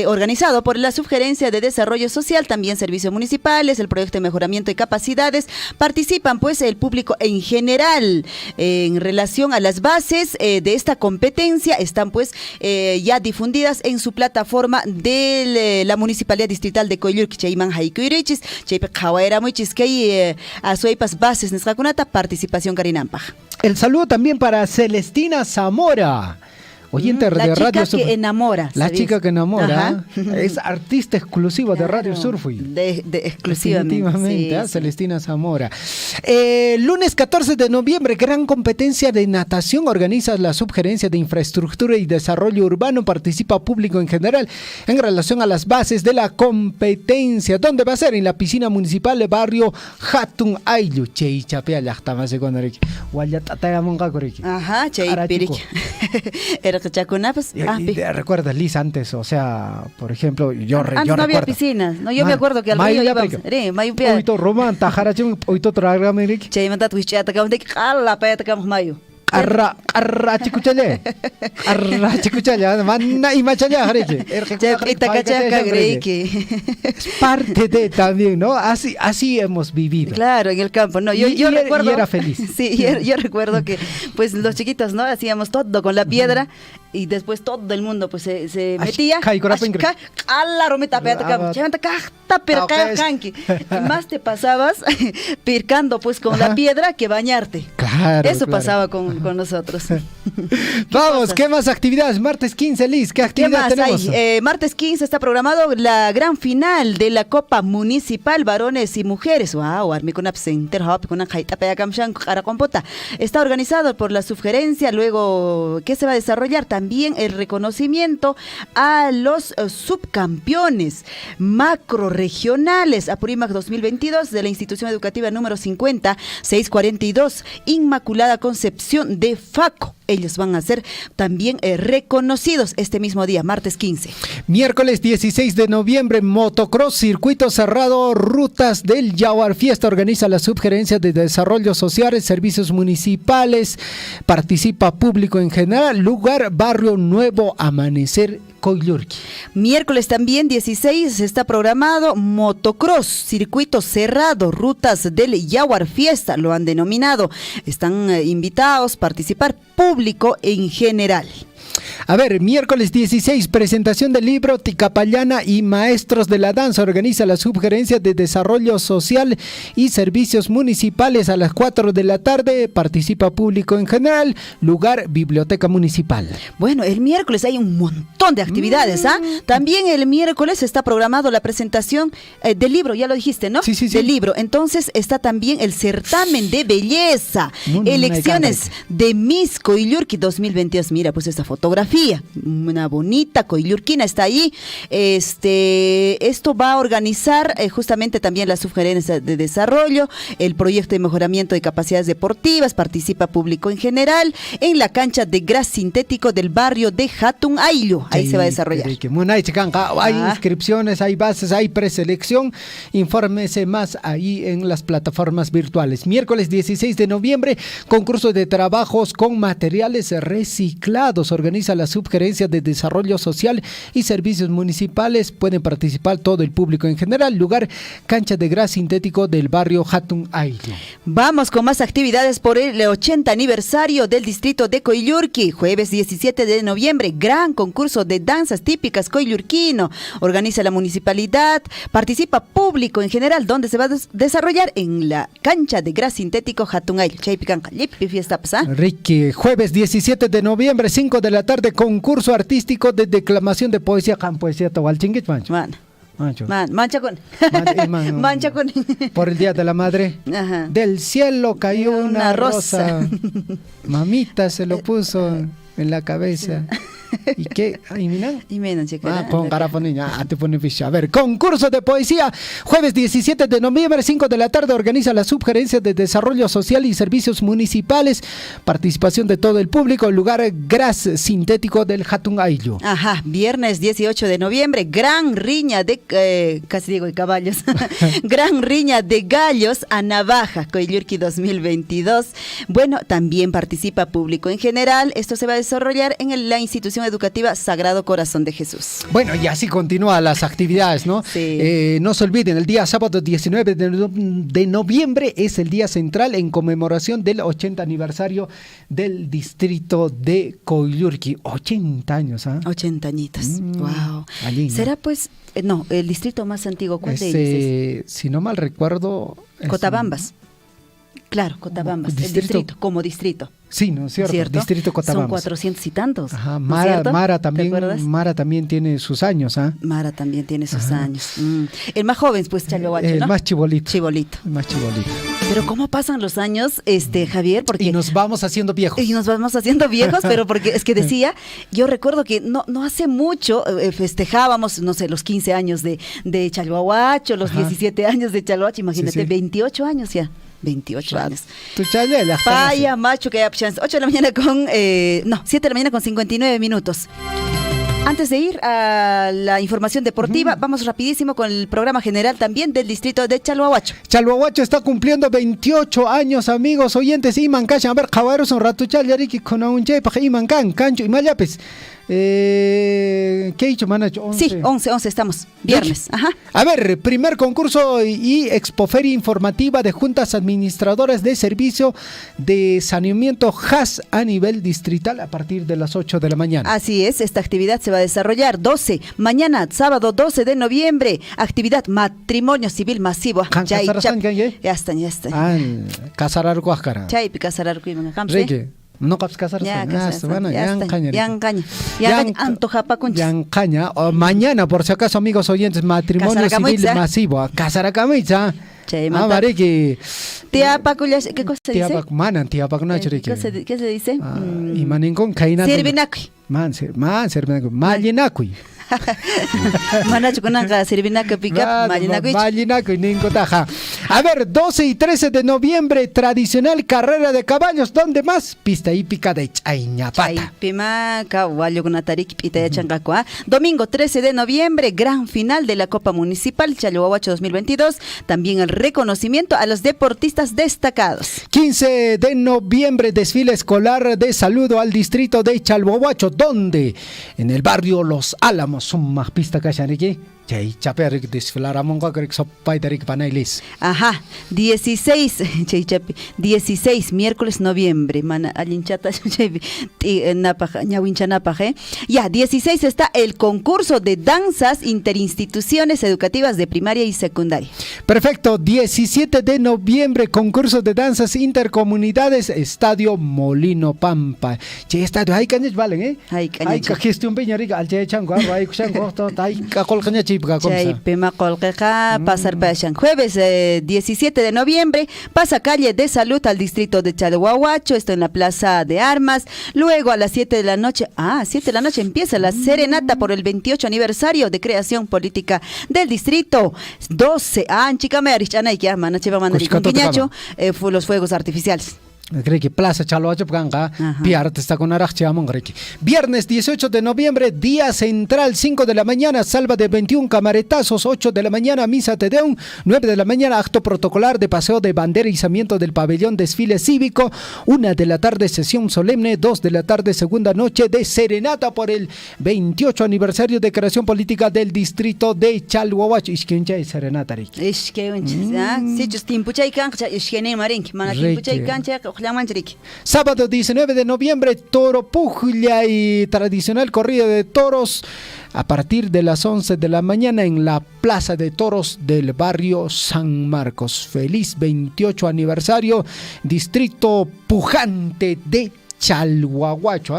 Organizado por la Subgerencia de Desarrollo Social, también servicios municipales, el proyecto de mejoramiento de capacidades. Participan pues el público en general. En relación a las bases de esta competencia, están pues ya difundidas en su plataforma de la Municipalidad Distrital de Coyllurqui. Chayman haykuyrichis, chaypi qhawairamuchis kay asuaypas bases nisqakunata participación karinanpaq. El saludo también para Celestina Zamora. Oyente de Radio chica que enamora. La chica que enamora. Es artista exclusiva de Radio Surfui. Exclusivamente. Sí, Celestina Zamora. Lunes 14 de noviembre, gran competencia de natación. Organiza la Subgerencia de Infraestructura y Desarrollo Urbano. Participa público en general en relación a las bases de la competencia. ¿Dónde va a ser? En la piscina municipal de barrio Hatun Ayllu. Ajá, Chaypiric. ¿Recuerdas, Liz, antes? O sea, por ejemplo, yo antes no había piscinas. No, yo me acuerdo que al río íbamos. Hoy Román, Tajarachim, hoy Tragameric. Chaymantat, Huichata, Kauntek, Ala, Payatacam, Mayo. Arra chikuchale. Arra chikuchale. Manna y machalla, es parte de también, ¿no? Así hemos vivido. Claro, en el campo. No, yo recuerdo. Y era feliz. Sí, yo recuerdo que pues los chiquitos, ¿no? Hacíamos todo con la piedra y después todo el mundo pues se metía. Más te pasabas pircando pues con la piedra que bañarte. Claro. Eso pasaba con nosotros. Vamos, ¿qué más actividades? Martes 15, Liz, ¿qué actividad tenemos? Martes 15 está programado la gran final de la Copa Municipal Varones y Mujeres. Wow, está organizado por la Subgerencia. Luego, ¿qué se va a desarrollar? También el reconocimiento a los subcampeones macroregionales Apurímac 2022 de la institución educativa número 50642 Inmaculada Concepción de Faco. Ellos van a ser también reconocidos este mismo día, martes 15. Miércoles 16 de noviembre, motocross, circuito cerrado, rutas del Yaguar Fiesta. Organiza la Subgerencia de Desarrollo Social, Servicios Municipales. Participa público en general. Lugar, Barrio Nuevo Amanecer, Coyllurqui. Miércoles también 16 está programado motocross, circuito cerrado, rutas del Yaguar Fiesta, lo han denominado. Están invitados a participar público en general. A ver, miércoles 16, presentación del libro Ticapayana y Maestros de la Danza. Organiza la Subgerencia de Desarrollo Social y Servicios Municipales a las 4 de la tarde. Participa público en general. Lugar, Biblioteca Municipal. Bueno, el miércoles hay un montón de actividades, También el miércoles está programado la presentación del libro, ya lo dijiste, ¿no? Sí. Del libro. Entonces está también el certamen de belleza. Elecciones de Miss Coyllurqui 2022. Mira, pues esta fotografía, una bonita coyllurquina está ahí. Esto va a organizar justamente también la Subgerencia de Desarrollo, el proyecto de mejoramiento de capacidades deportivas. Participa público en general en la cancha de gras sintético del barrio de Hatun Ayllu. Ahí se va a desarrollar. Hay inscripciones, hay bases, hay preselección. Infórmese más ahí en las plataformas virtuales. Miércoles 16 de noviembre, concurso de trabajos con materiales reciclados. Organiza la Subgerencia de Desarrollo Social y Servicios Municipales. Pueden participar todo el público en general. Lugar, cancha de gras sintético del barrio Hatun Ayllu. Vamos con más actividades por el 80 aniversario del distrito de Coyllurqui. Jueves 17 de noviembre, gran concurso de danzas típicas coyllurquino. Organiza la municipalidad. Participa público en general. ¿Dónde se va a desarrollar? En la cancha de gras sintético Hatun Ayllu. Ricky, jueves 17 de noviembre, 5 de la tarde, concurso artístico de declamación de poesía. Poesía Tahualchinguich, mancha con. Por el Día de la Madre. Ajá. Del cielo cayó una rosa. Mamita se lo puso en la cabeza. ¿Y qué? ¿Y minan? Y menos, chica. Con caraponina, te pone ficha. A ver, concurso de poesía, jueves 17 de noviembre, 5 de la tarde, organiza la Subgerencia de Desarrollo Social y Servicios Municipales. Participación de todo el público, lugar Gras Sintético del Hatun Ayllu. Ajá, viernes 18 de noviembre, gran riña de, casi digo de caballos, gran riña de gallos a Navaja, Coyllurqui 2022. Bueno, también participa público en general. Esto se va a desarrollar en la institución educativa Sagrado Corazón de Jesús. Bueno, y así continúan las actividades, ¿no? Sí. No se olviden, el día sábado 19 de noviembre es el día central en conmemoración del 80 aniversario del distrito de Coyllurqui. 80 años, ¿ah? 80 añitos. Wow. Allí, ¿no? ¿Será pues, no, el distrito más antiguo? ¿Cuál de ellos es? Si no mal recuerdo... Cotabambas. Claro, Cotabambas, el distrito, como distrito. Sí, ¿no es cierto? Distrito Cotabambas. Son 400 y tantos. Ajá, ¿no es Mara también tiene sus años, ¿ah? Mara también tiene sus años. El más joven, pues, Chalhuahuacho, ¿no? El más chibolito. El más chibolito. Pero ¿cómo pasan los años, Javier? Porque y nos vamos haciendo viejos. Pero porque es que decía, yo recuerdo que no hace mucho festejábamos, no sé, los 15 años de Chalhuahuacho, los 17 años de Chalhuahuacho, imagínate, sí. 28 años ya. 28 años. Vaya, macho, que hay chance. 8 de la mañana 7 de la mañana con 59 minutos. Antes de ir a la información deportiva, vamos rapidísimo con el programa general también del distrito de Chalhuahuacho. Chalhuahuacho está cumpliendo 28 años, amigos oyentes. Iman Kashan, a ver, caballeros, un rato Chalyariki con un chepa, Iman Kan, Cancho y Mayapes. ¿Qué he dicho, Manacho? 11. Sí, 11 estamos, viernes. Ajá. A ver, primer concurso y expoferia informativa de juntas administradoras de servicio de saneamiento JAS a nivel distrital a partir de las 8 de la mañana. Así es, esta actividad se va a desarrollar mañana, sábado 12 de noviembre, actividad matrimonio civil masivo. Ya están. Casarar Guascara. Chaypi, casarar no caps casarse. Yancaña. Mañana, por si acaso, amigos oyentes, matrimonio civil masivo. Casaracamiza. ¿Qué cosa dice? ¿Qué se dice? Y manincón caína. Sirvinacui. Sirvinacui. Mallinacui. Manacho con anga sirvinacui pica. Mallinacui nincotaja. A ver, 12 y 13 de noviembre, tradicional carrera de caballos. ¿Dónde más? Pista hípica de Chayñapata. Domingo 13 de noviembre, gran final de la Copa Municipal Chalhuahuacho 2022. También el reconocimiento a los deportistas destacados. 15 de noviembre, desfile escolar de saludo al distrito de Chalhuahuacho. ¿Dónde? En el barrio Los Álamos. Son más pistas que hay aquí. Ajá, 16 miércoles noviembre. Ya, 16 está el concurso de danzas interinstituciones educativas de primaria y secundaria. Perfecto, 17 de noviembre, concurso de danzas intercomunidades, Estadio Molino Pampa. Estadio, hay cañas valen, ¿eh? Hay gestión peñarica, al chango, hay chango, hay cacolcaña. Jueves 17 de noviembre, pasa calle de salud al distrito de Chalhuahuacho, esto en la Plaza de Armas. Luego a las 7 de la noche, 7 de la noche empieza la serenata por el 28 aniversario de creación política del distrito. 12, los fuegos artificiales. Creo que Plaza Chalhuacho Piarte está con Viernes 18 de noviembre, día central, 5 de la mañana, salva de 21 camaretazos, 8 de la mañana, misa Tedeum, 9 de la mañana, acto protocolar de paseo de bandera, izamiento del pabellón, desfile cívico, 1 de la tarde, sesión solemne, 2 de la tarde, segunda noche de serenata por el 28 aniversario de creación política del distrito de Chalhuahuacho. Isquencha y serenata. Sábado 19 de noviembre, Toro Puglia y tradicional corrida de toros a partir de las 11 de la mañana en la Plaza de Toros del barrio San Marcos. Feliz 28 aniversario, distrito pujante de Chalhuahuacho.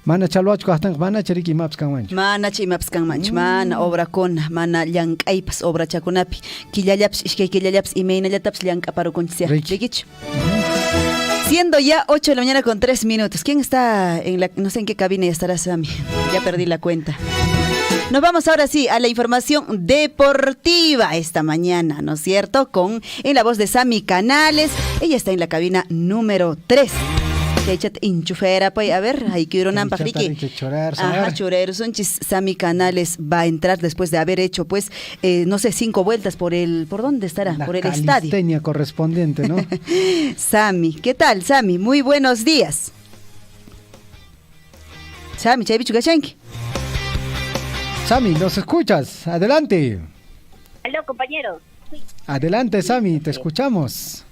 Mana Chalhuacho hasta mana chariki maps kan manch. Mana chi maps kan manch. Mana obra con mana llankaypas obra chakunapi. Killallaps iskay killallaps imaynallatas llankaparo kunchia. Rigich. Siendo ya 8 de la mañana con 3 minutos. ¿Quién está en la, no sé en qué cabina ya estará Sammy? Ya perdí la cuenta. Nos vamos ahora sí a la información deportiva esta mañana, ¿no es cierto? En la voz de Sammy Canales. Ella está en la cabina número 3. Enchufera, pues, a ver, hay que ir a un pajariki. Ajá, churero, Sammy Canales va a entrar después de haber hecho, pues, no sé, 5 vueltas ¿por dónde estará? Por el estadio. La calistenia correspondiente, ¿no? Sammy, ¿qué tal, Sammy? Muy buenos días. Sammy, Chaybichu Gachanki. Sammy, ¿nos escuchas? Adelante. Aló, compañeros. Sí. Adelante, Sammy, te escuchamos.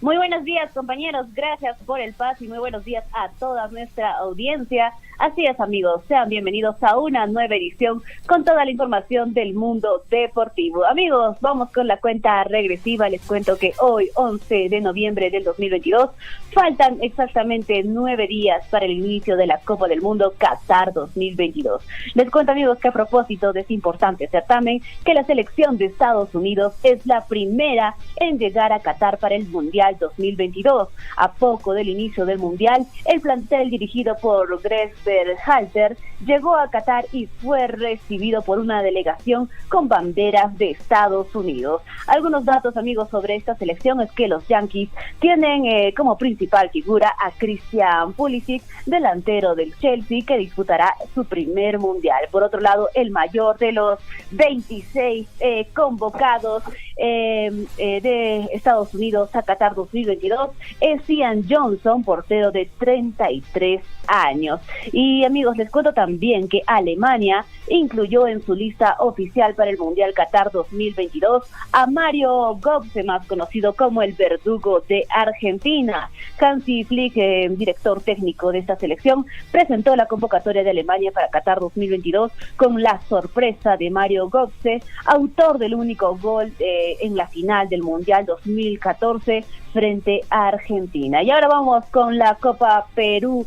Muy buenos días, compañeros. Gracias por el paso y muy buenos días a toda nuestra audiencia. Así es, amigos, sean bienvenidos a una nueva edición con toda la información del mundo deportivo. Amigos, vamos con la cuenta regresiva. Les cuento que hoy, 11 de noviembre del 2022, faltan exactamente 9 días para el inicio de la Copa del Mundo Qatar 2022. Les cuento, amigos, que a propósito de este importante certamen, que la selección de Estados Unidos es la primera en llegar a Qatar para el Mundial 2022. A poco del inicio del Mundial, el plantel dirigido por Greg Berhalter llegó a Qatar y fue recibido por una delegación con banderas de Estados Unidos. Algunos datos, amigos, sobre esta selección es que los Yankees tienen como principal figura a Christian Pulisic, delantero del Chelsea, que disputará su primer Mundial. Por otro lado, el mayor de los 26 convocados de Estados Unidos a Qatar 2022 es Ian Johnson, portero de 33 años. Y, amigos, les cuento también que Alemania incluyó en su lista oficial para el Mundial Qatar 2022 a Mario Götze, más conocido como el verdugo de Argentina. Hansi Flick, director técnico de esta selección, presentó la convocatoria de Alemania para Qatar 2022 con la sorpresa de Mario Götze, autor del único gol en la final del Mundial 2014 frente a Argentina. Y ahora vamos con la Copa Perú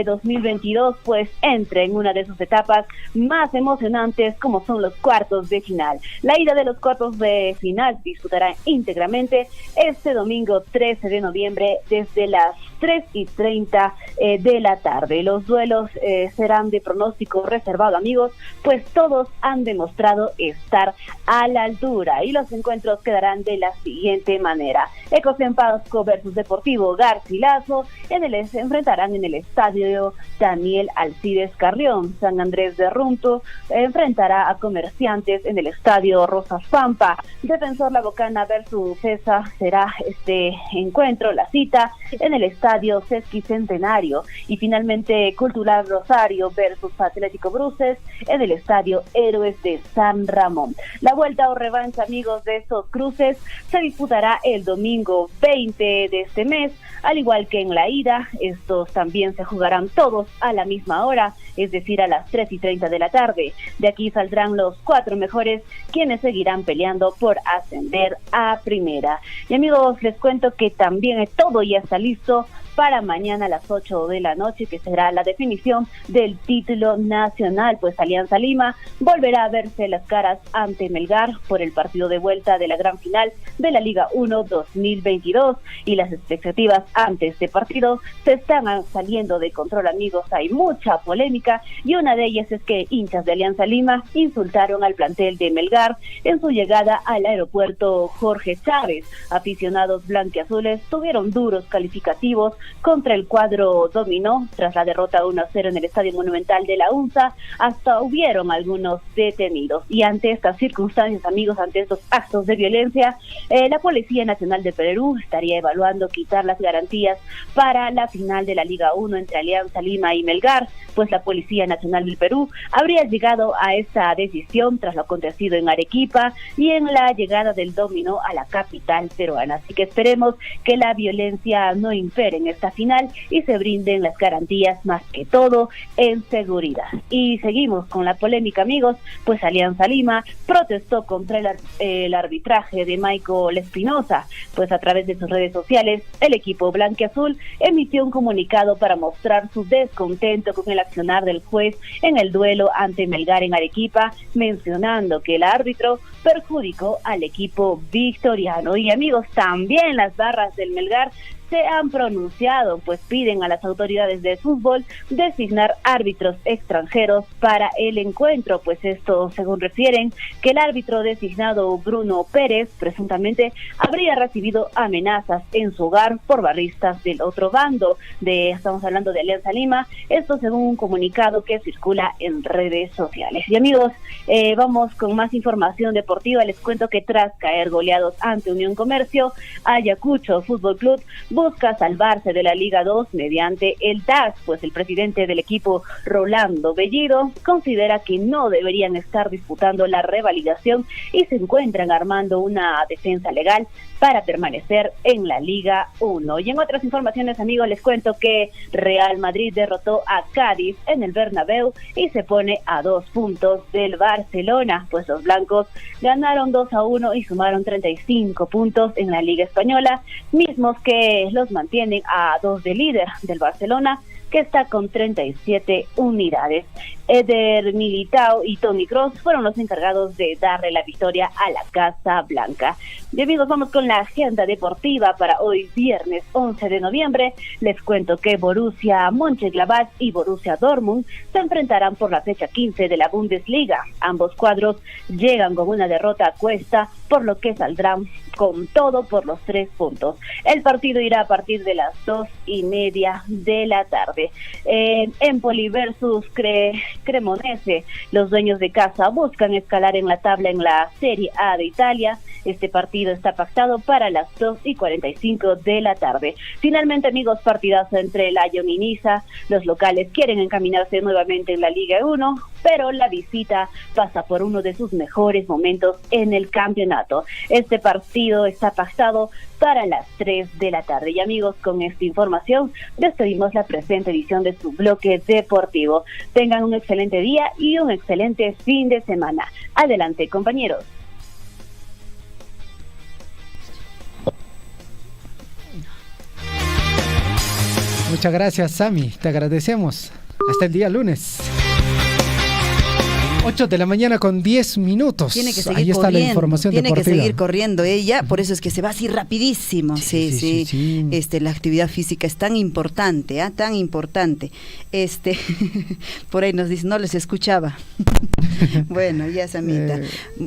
2022, pues entra en una de sus etapas más emocionantes, como son los cuartos de final. La ida de los cuartos de final se disputará íntegramente este domingo 13 de noviembre desde las 3:30 de la tarde. Los duelos serán de pronóstico reservado, amigos, pues todos han demostrado estar a la altura y los encuentros quedarán de la siguiente manera. Ecosempasco versus Deportivo Garcilaso se enfrentarán en el estadio Daniel Alcides Carrión. San Andrés de Runto enfrentará a Comerciantes en el estadio Rosas Pampa. Defensor La Bocana versus CESA será este encuentro, la cita, en el estadio Sesquicentenario. Y finalmente Cultural Rosario versus Atlético Bruces en el estadio Héroes de San Ramón. La vuelta o revancha, amigos, de estos cruces se disputará el domingo 20 de este mes, al igual que en la ida. Estos también se jugarán todos a la misma hora, es decir, a las 3:30 de la tarde. De aquí saldrán los 4 mejores, quienes seguirán peleando por ascender a primera. Y, amigos, les cuento que también todo ya está listo para mañana a las 8 de la noche, que será la definición del título nacional, pues Alianza Lima volverá a verse las caras ante Melgar por el partido de vuelta de la gran final de la Liga 1 2022, y las expectativas ante este partido se están saliendo de control, amigos. Hay mucha polémica y una de ellas es que hinchas de Alianza Lima insultaron al plantel de Melgar en su llegada al aeropuerto Jorge Chávez. Aficionados blanquiazules tuvieron duros calificativos contra el cuadro dominó tras la derrota 1-0 en el Estadio Monumental de la UNSA. Hasta hubieron algunos detenidos. Y ante estas circunstancias, amigos, ante estos actos de violencia, la Policía Nacional de Perú estaría evaluando quitar las garantías para la final de la Liga 1 entre Alianza Lima y Melgar, pues la Policía Nacional del Perú habría llegado a esta decisión tras lo acontecido en Arequipa y en la llegada del dominó a la capital peruana. Así que esperemos que la violencia no impere en esta final y se brinden las garantías, más que todo en seguridad. Y seguimos con la polémica, amigos, pues Alianza Lima protestó contra el arbitraje de Michael Espinosa, pues a través de sus redes sociales el equipo blanquiazul emitió un comunicado para mostrar su descontento con el accionar del juez en el duelo ante Melgar en Arequipa, mencionando que el árbitro perjudicó al equipo victoriano. Y, amigos, también las barras del Melgar se han pronunciado, pues piden a las autoridades de fútbol designar árbitros extranjeros para el encuentro, pues esto según refieren que el árbitro designado Bruno Pérez presuntamente habría recibido amenazas en su hogar por barristas del otro bando, estamos hablando de Alianza Lima, esto según un comunicado que circula en redes sociales. Y amigos, vamos con más información deportiva. Les cuento que tras caer goleados ante Unión Comercio, Ayacucho Fútbol Club busca salvarse de la Liga 2 mediante el TAS, pues el presidente del equipo, Rolando Bellido, considera que no deberían estar disputando la revalidación y se encuentran armando una defensa legal para permanecer en la Liga 1. Y en otras informaciones, amigos, les cuento que Real Madrid derrotó a Cádiz en el Bernabéu y se pone a 2 puntos del Barcelona, pues los blancos ganaron 2-1 y sumaron 35 puntos en la Liga Española, mismos que los mantienen a 2 de líder del Barcelona, que está con 37 unidades. Eder Militao y Toni Kroos fueron los encargados de darle la victoria a la Casa Blanca. Y amigos, vamos con la agenda deportiva para hoy viernes 11 de noviembre. Les cuento que Borussia Mönchengladbach y Borussia Dortmund se enfrentarán por la fecha 15 de la Bundesliga. Ambos cuadros llegan con una derrota a cuesta, por lo que saldrán con todo por los 3 puntos. El partido irá a partir de las 2:30 de la tarde. Empoli versus Cremonese. Los dueños de casa buscan escalar en la tabla en la Serie A de Italia. Este partido está pactado para las 2:45 de la tarde. Finalmente, amigos, partidazo entre Lyon y Niza. Los locales quieren encaminarse nuevamente en la Liga 1, pero la visita pasa por uno de sus mejores momentos en el campeonato. Este partido está pactado para las 3 de la tarde. Y amigos, con esta información despedimos la presente edición de su bloque deportivo. Tengan un excelente día y un excelente fin de semana. Adelante, compañeros. Muchas gracias, Sami. Te agradecemos. Hasta el día lunes. 8 de la mañana con 10 minutos. Tiene que seguir Ahí está corriendo, la información tiene deportiva. que seguir corriendo ella, por eso es que se va así rapidísimo. Sí. La actividad física es tan importante, tan importante. Por ahí nos dice, no les escuchaba. Bueno, ya Samita.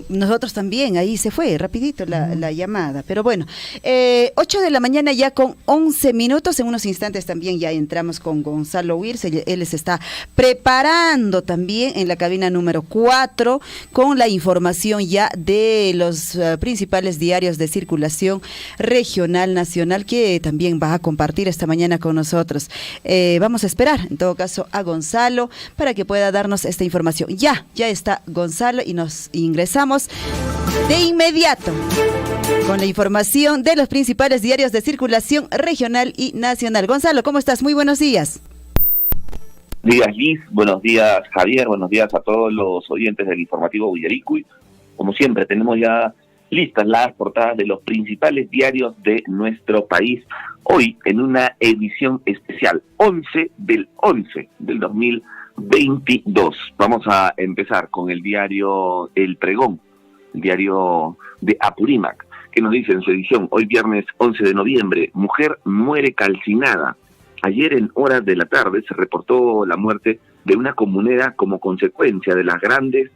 Nosotros también, ahí se fue rapidito la llamada. Pero bueno, 8 de la mañana ya con 11 minutos. En unos instantes también ya entramos con Gonzalo Wirs. Él se está preparando también en la cabina número 4 con la información ya de los principales diarios de circulación regional, nacional, que también va a compartir esta mañana con nosotros. Vamos a esperar, en todo caso, a Gonzalo para que pueda darnos esta información. Ya está Gonzalo y nos ingresamos de inmediato con la información de los principales diarios de circulación regional y nacional. Gonzalo, ¿cómo estás? Muy buenos días. Buenos días, Liz. Buenos días, Javier. Buenos días a todos los oyentes del informativo Villaricuy. Como siempre, tenemos ya listas las portadas de los principales diarios de nuestro país. Hoy, en una edición especial, 11 del 2022. Vamos a empezar con el diario El Pregón, el diario de Apurímac, que nos dice en su edición, hoy viernes 11 de noviembre, mujer muere calcinada. Ayer en horas de la tarde se reportó la muerte de una comunera como consecuencia de las graves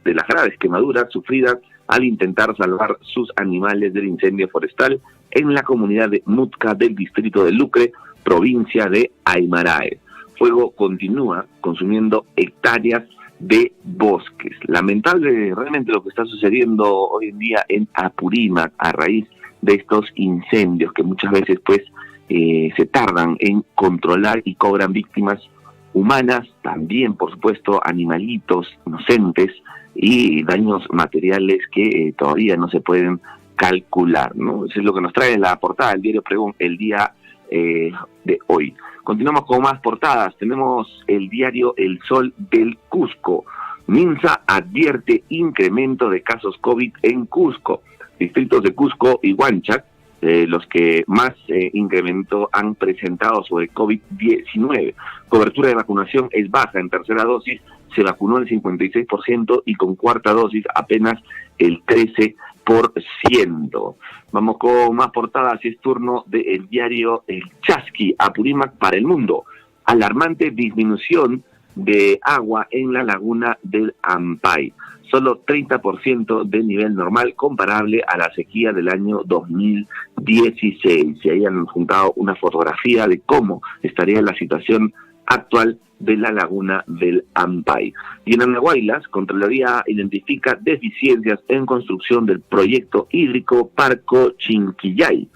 quemaduras sufridas al intentar salvar sus animales del incendio forestal en la comunidad de Mutca del distrito de Lucre, provincia de Aymarae. Fuego continúa consumiendo hectáreas de bosques. Lamentable realmente lo que está sucediendo hoy en día en Apurímac a raíz de estos incendios que muchas veces se tardan en controlar y cobran víctimas humanas, también por supuesto animalitos inocentes y daños materiales que todavía no se pueden calcular, ¿no? Eso es lo que nos trae la portada del diario Pregón el día de hoy. Continuamos con más portadas. Tenemos el diario El Sol del Cusco. Minsa advierte incremento de casos COVID en Cusco. Distritos de Cusco y Huanchac, los que más incremento han presentado sobre COVID-19. Cobertura de vacunación es baja. En tercera dosis se vacunó el 56% y con cuarta dosis apenas el 13%. Vamos con más portadas y es turno del diario El Chasqui, Apurímac para el mundo. Alarmante disminución de agua en la laguna del Ampay. Solo 30% del nivel normal comparable a la sequía del año 2016. Y ahí han juntado una fotografía de cómo estaría la situación actual de la laguna del Ampay. Y en Andahuaylas, Contraloría identifica deficiencias en construcción del proyecto hídrico Parco Chinquillay.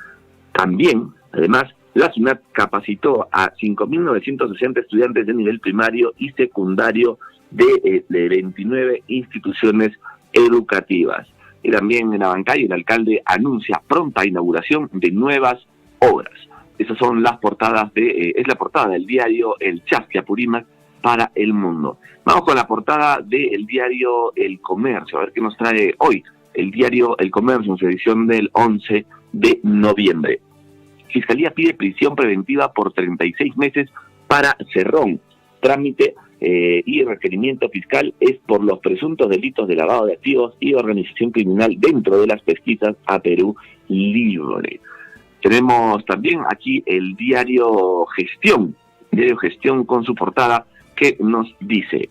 También, además, la SUNAT capacitó a 5.960 estudiantes de nivel primario y secundario de 29 instituciones educativas. Y también en Abancay, el alcalde anuncia pronta inauguración de nuevas obras. Esas son las portadas es la portada del diario El Chasqui, Apurímac para el mundo. Vamos con la portada del diario El Comercio, a ver qué nos trae hoy el diario El Comercio en su edición del 11 de noviembre. Fiscalía pide prisión preventiva por 36 meses para Cerrón. Trámite y requerimiento fiscal es por los presuntos delitos de lavado de activos y organización criminal dentro de las pesquisas a Perú Libre. Tenemos también aquí el diario Gestión con su portada que nos dice: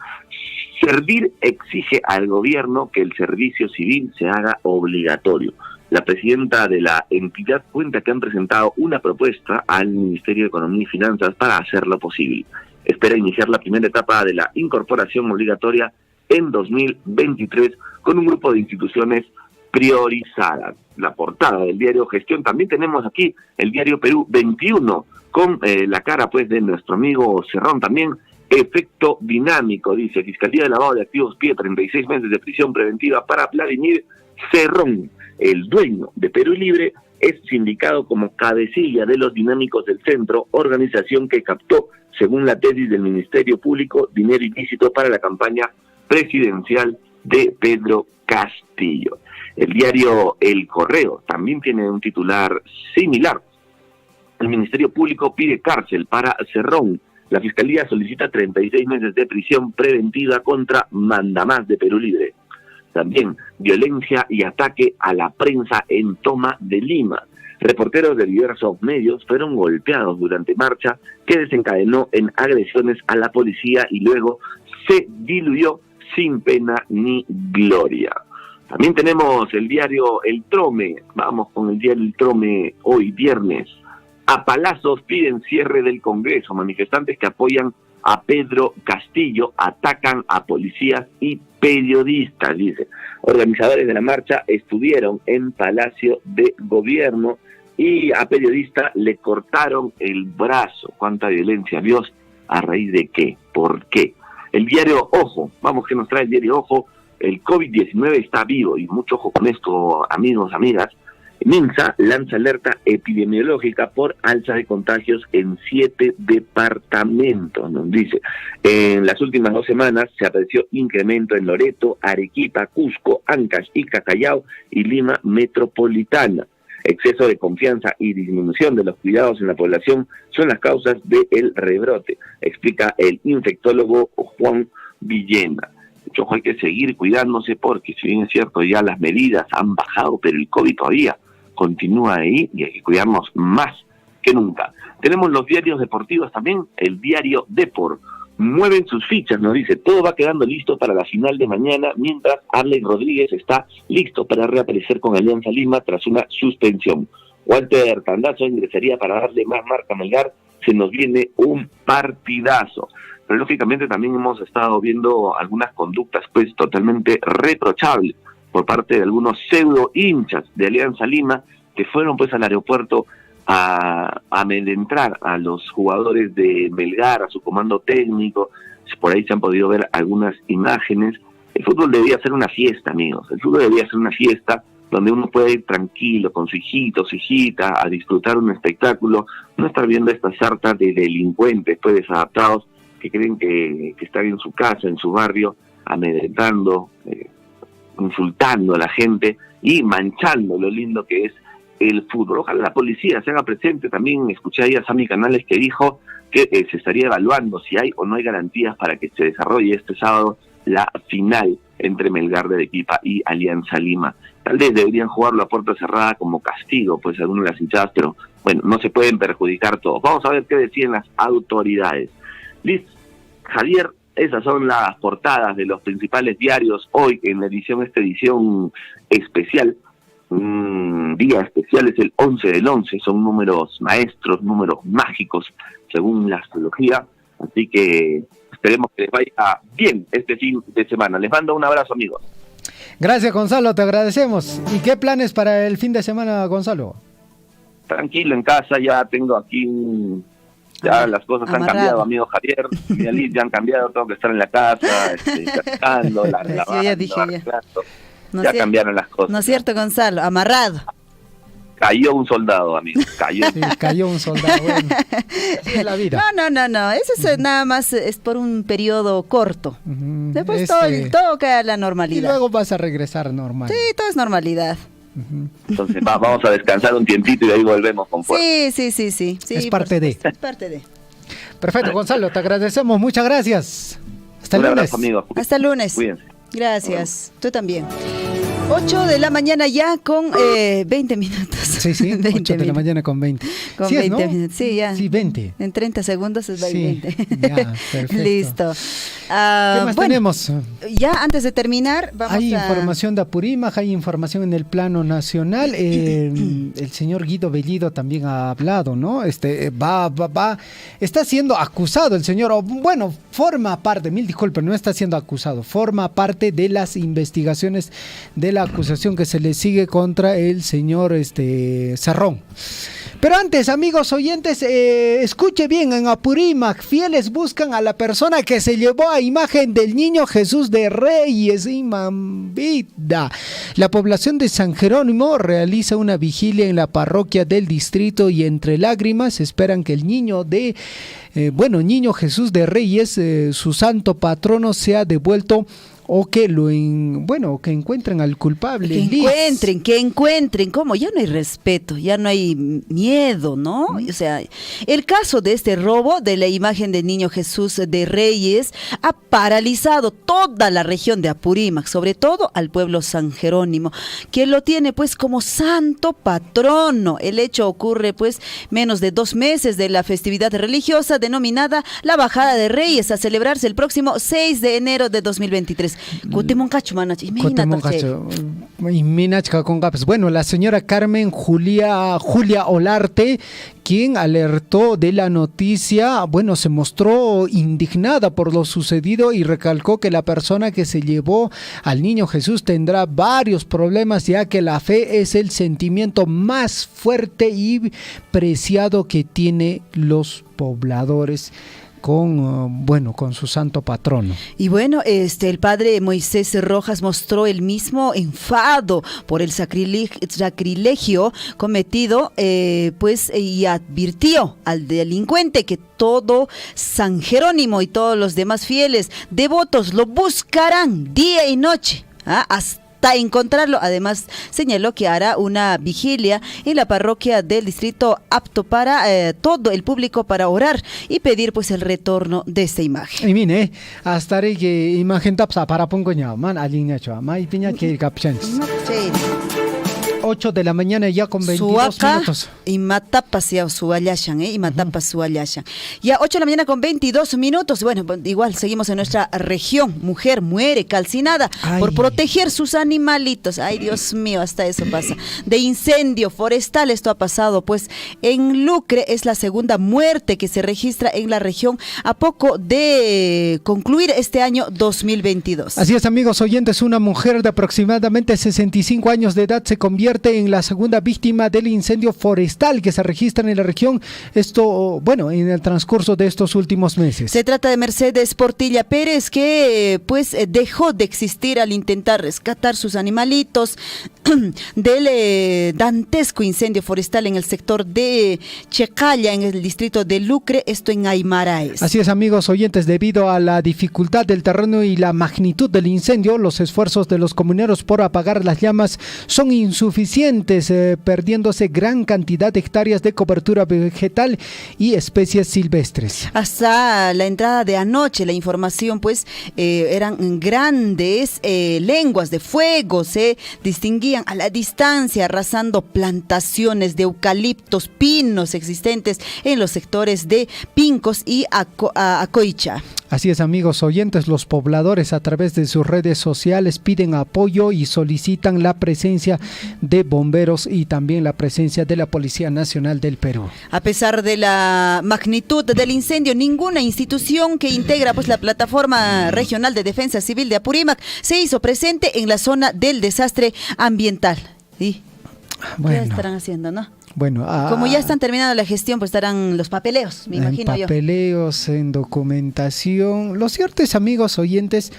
Servir exige al gobierno que el servicio civil se haga obligatorio. La presidenta de la entidad cuenta que han presentado una propuesta al Ministerio de Economía y Finanzas para hacerlo posible. Espera iniciar la primera etapa de la incorporación obligatoria en 2023 con un grupo de instituciones priorizadas. La portada del diario Gestión. También tenemos aquí el diario Perú 21 con la cara pues de nuestro amigo Cerrón también. Efecto dinámico, dice: Fiscalía de Lavado de Activos pide 36 meses de prisión preventiva para Vladimir Cerrón. El dueño de Perú Libre es sindicado como cabecilla de los dinámicos del centro, organización que captó, según la tesis del Ministerio Público, dinero ilícito para la campaña presidencial de Pedro Castillo. El diario El Correo también tiene un titular similar. El Ministerio Público pide cárcel para Cerrón. La Fiscalía solicita 36 meses de prisión preventiva contra mandamás de Perú Libre. También violencia y ataque a la prensa en Toma de Lima. Reporteros de diversos medios fueron golpeados durante marcha que desencadenó en agresiones a la policía y luego se diluyó sin pena ni gloria. También tenemos el diario El Trome. Vamos con el diario El Trome hoy viernes. A palazos piden cierre del Congreso. Manifestantes que apoyan a Pedro Castillo atacan a policías y periodistas, dice. Organizadores de la marcha estuvieron en Palacio de Gobierno y a periodista le cortaron el brazo. ¿Cuánta violencia, Dios? ¿A raíz de qué? ¿Por qué? El diario Ojo, vamos, que nos trae el diario Ojo. El COVID-19 está vivo y mucho ojo con esto, amigos, amigas. MINSA lanza alerta epidemiológica por alza de contagios en 7 departamentos, nos dice. En las últimas 2 semanas se apreció incremento en Loreto, Arequipa, Cusco, Ancash, Ica, Callao y Lima metropolitana. Exceso de confianza y disminución de los cuidados en la población son las causas del rebrote, explica el infectólogo Juan Villena. Mucho ojo, hay que seguir cuidándose porque, si bien es cierto, ya las medidas han bajado, pero el COVID todavía continúa ahí y hay que cuidarnos más que nunca. Tenemos los diarios deportivos también. El diario Depor mueven sus fichas, nos dice: todo va quedando listo para la final de mañana, mientras Arley Rodríguez está listo para reaparecer con Alianza Lima tras una suspensión. Walter Tandazo ingresaría para darle más marca a Melgar. Se nos viene un partidazo. Pero lógicamente también hemos estado viendo algunas conductas pues totalmente reprochables por parte de algunos pseudo hinchas de Alianza Lima que fueron pues al aeropuerto a amedrentar a los jugadores de Melgar, a su comando técnico. Por ahí se han podido ver algunas imágenes. El fútbol debía ser una fiesta, amigos. El fútbol debía ser una fiesta donde uno puede ir tranquilo con su hijito, su hijita, a disfrutar un espectáculo, no estar viendo estas sartas de delincuentes pues desadaptados que creen que están en su casa, en su barrio, amedrentando, insultando a la gente y manchando lo lindo que es el fútbol. Ojalá la policía se haga presente. También escuché ahí a Sammy Canales que dijo que se estaría evaluando si hay o no hay garantías para que se desarrolle este sábado la final entre Melgar de Arequipa y Alianza Lima tal vez deberían jugarlo a puerta cerrada como castigo, pues algunas de las hinchadas, pero bueno, no se pueden perjudicar todos. Vamos a ver qué deciden las autoridades. Liz, Javier, esas son las portadas de los principales diarios hoy en la esta edición especial. Día especial es el 11 del 11, son números maestros, números mágicos, según la astrología, así que esperemos que les vaya bien este fin de semana. Les mando un abrazo, amigos. Gracias, Gonzalo, te agradecemos. ¿Y qué planes para el fin de semana, Gonzalo? Tranquilo, en casa, ya tengo aquí ya las cosas han cambiado, amigo Javier, y Alice ya han cambiado, tengo que estar en la casa, platicando, lavando, No ya cambiaron las cosas. ¿No es cierto, Gonzalo? Amarrado. Cayó un soldado, amigo, cayó. Sí, cayó un soldado, bueno, es la vida. No, eso es nada más es por un periodo corto. Después todo cae a la normalidad. Y luego vas a regresar normal. Sí, todo es normalidad. Entonces vamos a descansar un tiempito y de ahí volvemos con fuerza. Sí. Es parte de. Es parte de. Perfecto, Gonzalo, te agradecemos, muchas gracias. Hasta el lunes. Abrazo, amigo. Hasta el lunes. Cuídense. Gracias, tú también. 8 de la mañana ya con 20 minutos. Sí, 8 de la mañana con 20. Con ¿Sí 20 es, no? minutos. Sí, ya. Sí, 20. En 30 segundos es 20. Ya, perfecto. Listo. ¿Qué más tenemos? Ya antes de terminar, vamos Hay información de Apurímac, hay información en el plano nacional. El señor Guido Bellido también ha hablado, ¿no? Está siendo acusado el señor, bueno, forma parte, mil disculpas, no está siendo acusado, forma parte de las investigaciones de la acusación que se le sigue contra el señor Cerrón. Pero antes, amigos oyentes, escuche bien, en Apurímac, fieles buscan a la persona que se llevó a imagen del niño Jesús de Reyes y Mambida. La población de San Jerónimo realiza una vigilia en la parroquia del distrito y entre lágrimas esperan que el niño niño Jesús de Reyes, su santo patrono, sea devuelto o que que encuentren al culpable. Que encuentren, ¿cómo? Ya no hay respeto, ya no hay miedo, ¿no? O sea, el caso de este robo de la imagen del niño Jesús de Reyes ha paralizado toda la región de Apurímac, sobre todo al pueblo San Jerónimo, que lo tiene pues como santo patrono. El hecho ocurre pues menos de 2 meses de la festividad religiosa denominada la Bajada de Reyes, a celebrarse el próximo 6 de enero de 2023. Bueno, la señora Carmen Julia Olarte, quien alertó de la noticia, se mostró indignada por lo sucedido y recalcó que la persona que se llevó al niño Jesús tendrá varios problemas, ya que la fe es el sentimiento más fuerte y preciado que tiene los pobladores con su santo patrono. Y el padre Moisés Rojas mostró el mismo enfado por el sacrilegio cometido, y advirtió al delincuente que todo San Jerónimo y todos los demás fieles devotos lo buscarán día y noche, hasta encontrarlo. Además, señaló que hará una vigilia en la parroquia del distrito apto para todo el público para orar y pedir pues el retorno de esta imagen. Y mire, hasta que imagen tapsa para pongoña, man alinea chua, mai piña que captions. 8 de la mañana ya con 22 minutos. Y matapas ya su allashan, Ya 8 de la mañana con 22 minutos. Bueno, igual seguimos en nuestra región. Mujer muere calcinada por proteger sus animalitos. Ay, Dios mío, hasta eso pasa. De incendio forestal, esto ha pasado pues en Lucre. Es la segunda muerte que se registra en la región a poco de concluir este año 2022. Así es, amigos oyentes, una mujer de aproximadamente 65 años de edad se convierte en la segunda víctima del incendio forestal que se registra en la región, en el transcurso de estos últimos meses. Se trata de Mercedes Portilla Pérez, que dejó de existir al intentar rescatar sus animalitos del dantesco incendio forestal en el sector de Checalla, en el distrito de Lucre, esto en Aymaraes. Así es, amigos oyentes, debido a la dificultad del terreno y la magnitud del incendio, los esfuerzos de los comuneros por apagar las llamas son insuficientes insuficientes, perdiéndose gran cantidad de hectáreas de cobertura vegetal y especies silvestres. Hasta la entrada de anoche, la información, pues, eran grandes lenguas de fuego, se distinguían a la distancia, arrasando plantaciones de eucaliptos, pinos existentes en los sectores de Pincos y Acoicha. Así es, amigos oyentes, los pobladores a través de sus redes sociales piden apoyo y solicitan la presencia de bomberos y también la presencia de la Policía Nacional del Perú. A pesar de la magnitud del incendio, ninguna institución que integra pues la Plataforma Regional de Defensa Civil de Apurímac se hizo presente en la zona del desastre ambiental. ¿Sí? Bueno. ¿Qué estarán haciendo, no? Bueno, como ya están terminando la gestión, pues estarán los papeleos, me imagino yo. Papeleos, en documentación. Lo cierto es, amigos oyentes,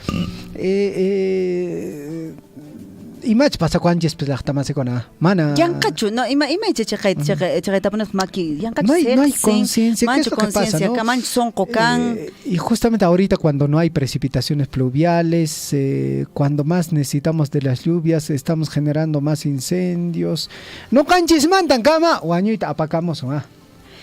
imach pasa cuanches pues la tamase con mana. Yancachu, no, imach chaqaita pones maki, yancachu. No hay conciencia, ¿qué es lo que pasa, no? Camanch son cocan. Y justamente ahorita cuando no hay precipitaciones pluviales, cuando más necesitamos de las lluvias, estamos generando más incendios. No canches mantan cama, o añuita apacamos,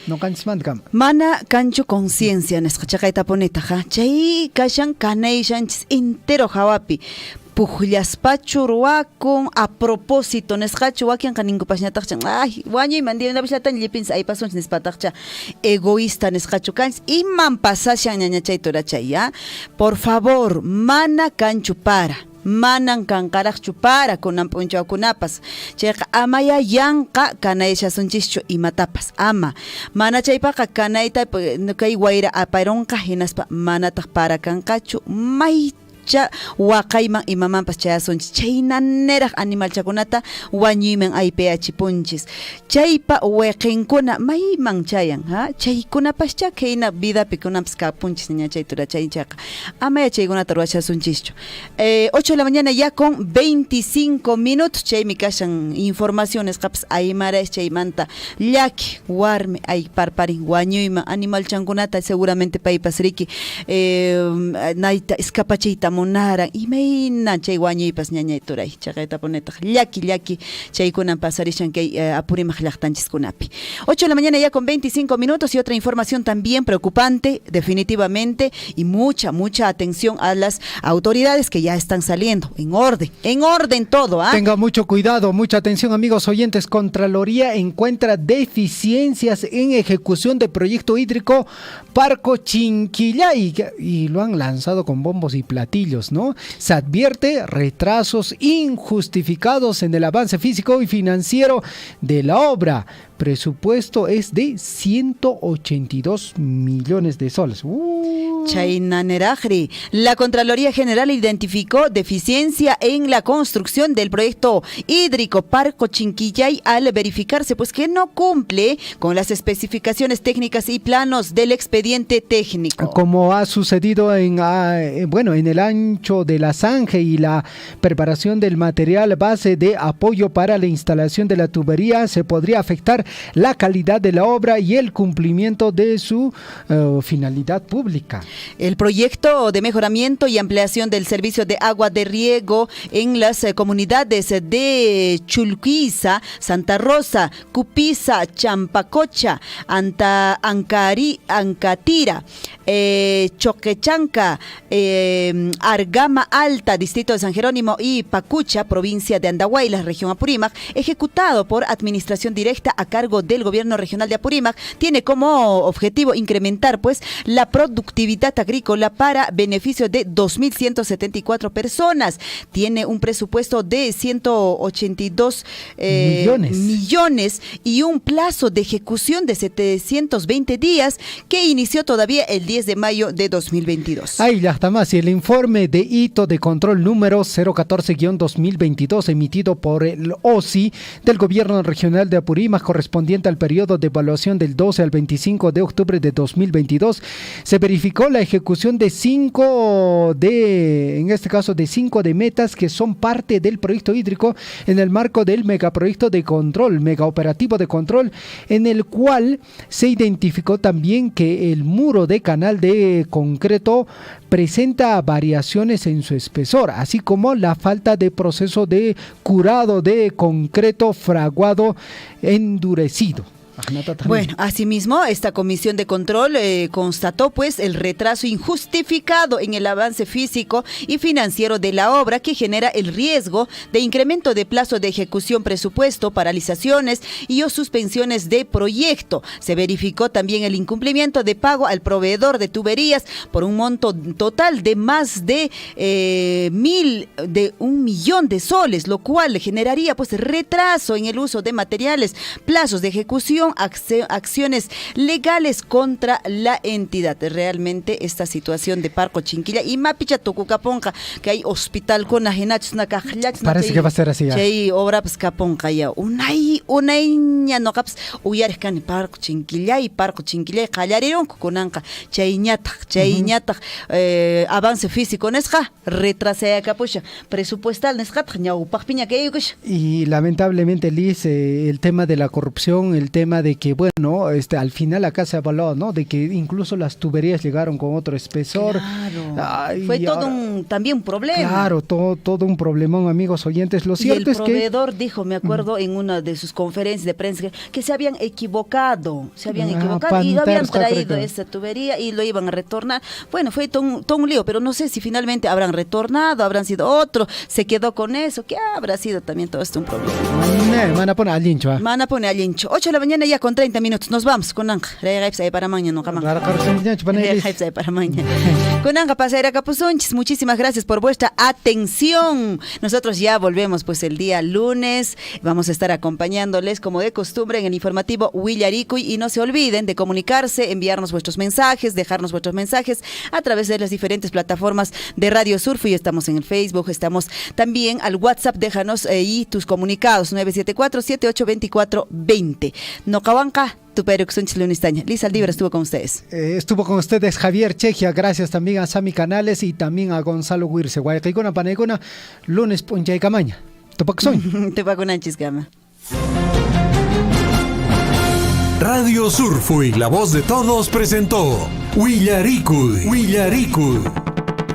no canches mantan. Mana cancho conciencia, nesqachaqaita poneta, ja. Chay kashan kanayshanchis entero jawapi. Pujllaspachu ruakun a propósito nesqachu wakian kaninkupañataqcha ay wañuy mandina bishlatan llipins ay pasunch nispataqcha egoísta nesqachu kanch iman pasashan ñañachay turachay ya por favor mana kanchu para manan kankaraqchu para kunan punchawkunapas chayqa amaya yanqa kanaychasunchikchu imatapas ama mana chaypaqa kanayta kay wayra apayronqa hinaspa manataq para kanqachu may waqayman imamanpas chayasunchis chaynaneraq animalchakunata wañuyman aypayachipunchis chaypa weqinkuna mayman chayan chaykunapascha kayna vidapi kunapas kapunchis niña chaytura chaychaqa amaya chaykunata ruwachasunchischu 8 de la mañana ya con 25 minutos chaymi kashan informaciones qapas aymaras chaymanta llaki warmi ay parparin wañuyman animalchankunata seguramente paypas riki nayta escapachayta munaran imayna chay wañuypas ñañay turay chaqayta punetaq llaki chaykunan pasarishan kay Apurímac llaqtanchiskunapi 8 de la mañana ya con 25 minutos y otra información también preocupante definitivamente y mucha atención a las autoridades que ya están saliendo en orden todo. Tenga mucho cuidado, mucha atención amigos oyentes. Contraloría encuentra deficiencias en ejecución del proyecto hídrico Parco Chinquillay y lo han lanzado con bombos y platillos, ¿no? Se advierte retrasos injustificados en el avance físico y financiero de la obra. Presupuesto es de 182 millones de soles. Chainanerajri. La Contraloría General identificó deficiencia en la construcción del proyecto hídrico Parco Chinquillay al verificarse pues que no cumple con las especificaciones técnicas y planos del expediente técnico. Como ha sucedido en el ancho de la zanja y la preparación del material base de apoyo para la instalación de la tubería, se podría afectar la calidad de la obra y el cumplimiento de su finalidad pública. El proyecto de mejoramiento y ampliación del servicio de agua de riego en las comunidades de Chulquiza, Santa Rosa, Cupiza, Champacocha, Ancatira, Choquechanca, Argama Alta, Distrito de San Jerónimo y Pacucha, provincia de Andahuaylas, región Apurímac, ejecutado por administración directa a cargo del gobierno regional de Apurímac, tiene como objetivo incrementar pues la productividad agrícola para beneficio de 2.174 personas. Tiene un presupuesto de 182 millones y un plazo de ejecución de 720 días que inició todavía el 10 de mayo de 2022. Ahí ya está más. Y el informe de hito de control número 014-2022 emitido por el OSI del gobierno regional de Apurímac corresponde correspondiente al periodo de evaluación del 12 al 25 de octubre de 2022, se verificó la ejecución de 5 de metas que son parte del proyecto hídrico en el marco del megaproyecto de control, megaoperativo de control, en el cual se identificó también que el muro de canal de concreto presenta variaciones en su espesor, así como la falta de proceso de curado de concreto fraguado endurecido. Bueno, asimismo, esta comisión de control constató pues el retraso injustificado en el avance físico y financiero de la obra, que genera el riesgo de incremento de plazo de ejecución presupuesto, paralizaciones y o suspensiones de proyecto. Se verificó también el incumplimiento de pago al proveedor de tuberías por un monto total de más de 1 millón de soles, lo cual generaría pues retraso en el uso de materiales, plazos de ejecución, acciones legales contra la entidad. Realmente esta situación de Parco Chinquilla y Mapicha Tocucaponca, que hay hospital con parece que va a ser así ya. Chay obra pues caponca ya. Unay no caps uyarkan Parco Chinquilla y Parco Chinquilla callareron kunanka chayñata avance físico nesja retrasea capucha presupuestal nesja ñau pagpiña que yukush. Y lamentablemente, Liz, el tema de la corrupción, el tema de que, bueno, al final acá se evaluó, ¿no? De que incluso las tuberías llegaron con otro espesor. Claro. Ay, fue todo también un problema. Claro, todo un problemón, amigos oyentes. Lo cierto es que... el proveedor dijo, me acuerdo, en una de sus conferencias de prensa, que se habían equivocado. Y habían traído esa tubería y lo iban a retornar. Bueno, fue todo un lío, pero no sé si finalmente habrán retornado, habrán sido otro, se quedó con eso. ¿Qué habrá sido también todo esto un problema? Van a poner al lincho. 8 de la mañana ya con 30 minutos. Nos vamos con Anga. Para mañana, no para mañana. Con Anga Pasera Capuzonchis, muchísimas gracias por vuestra atención. Nosotros ya volvemos pues el día lunes. Vamos a estar acompañándoles como de costumbre en el informativo Willaricuy, y no se olviden de comunicarse, enviarnos vuestros mensajes, dejarnos vuestros mensajes a través de las diferentes plataformas de Radio Surfo. Y estamos en el Facebook, estamos también al WhatsApp. Déjanos ahí tus comunicados 974-7824-20. No cabanca, tu Perux Lunistaña. Liz Aldívar estuvo con ustedes. Estuvo con ustedes Javier Chejia. Gracias también a Sami Canales y también a Gonzalo Huirse. Guayacicona, Panegona, lunes Poncha y Camaña. Tupaxón. Tupaconanchis Gama. Radio Surfo y la voz de todos presentó Willaricuy.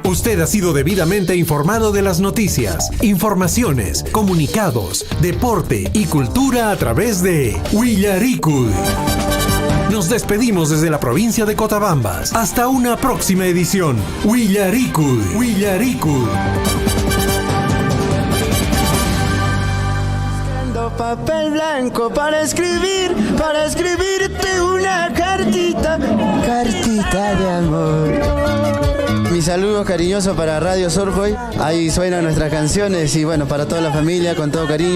Usted ha sido debidamente informado de las noticias, informaciones, comunicados, deporte y cultura a través de Willaricuy. Nos despedimos desde la provincia de Cotabambas. Hasta una próxima edición. Willaricuy. Papel blanco para escribirte una cartita de amor. Mi saludo cariñoso para Radio Surfo. Ahí suenan nuestras canciones y bueno, para toda la familia, con todo cariño.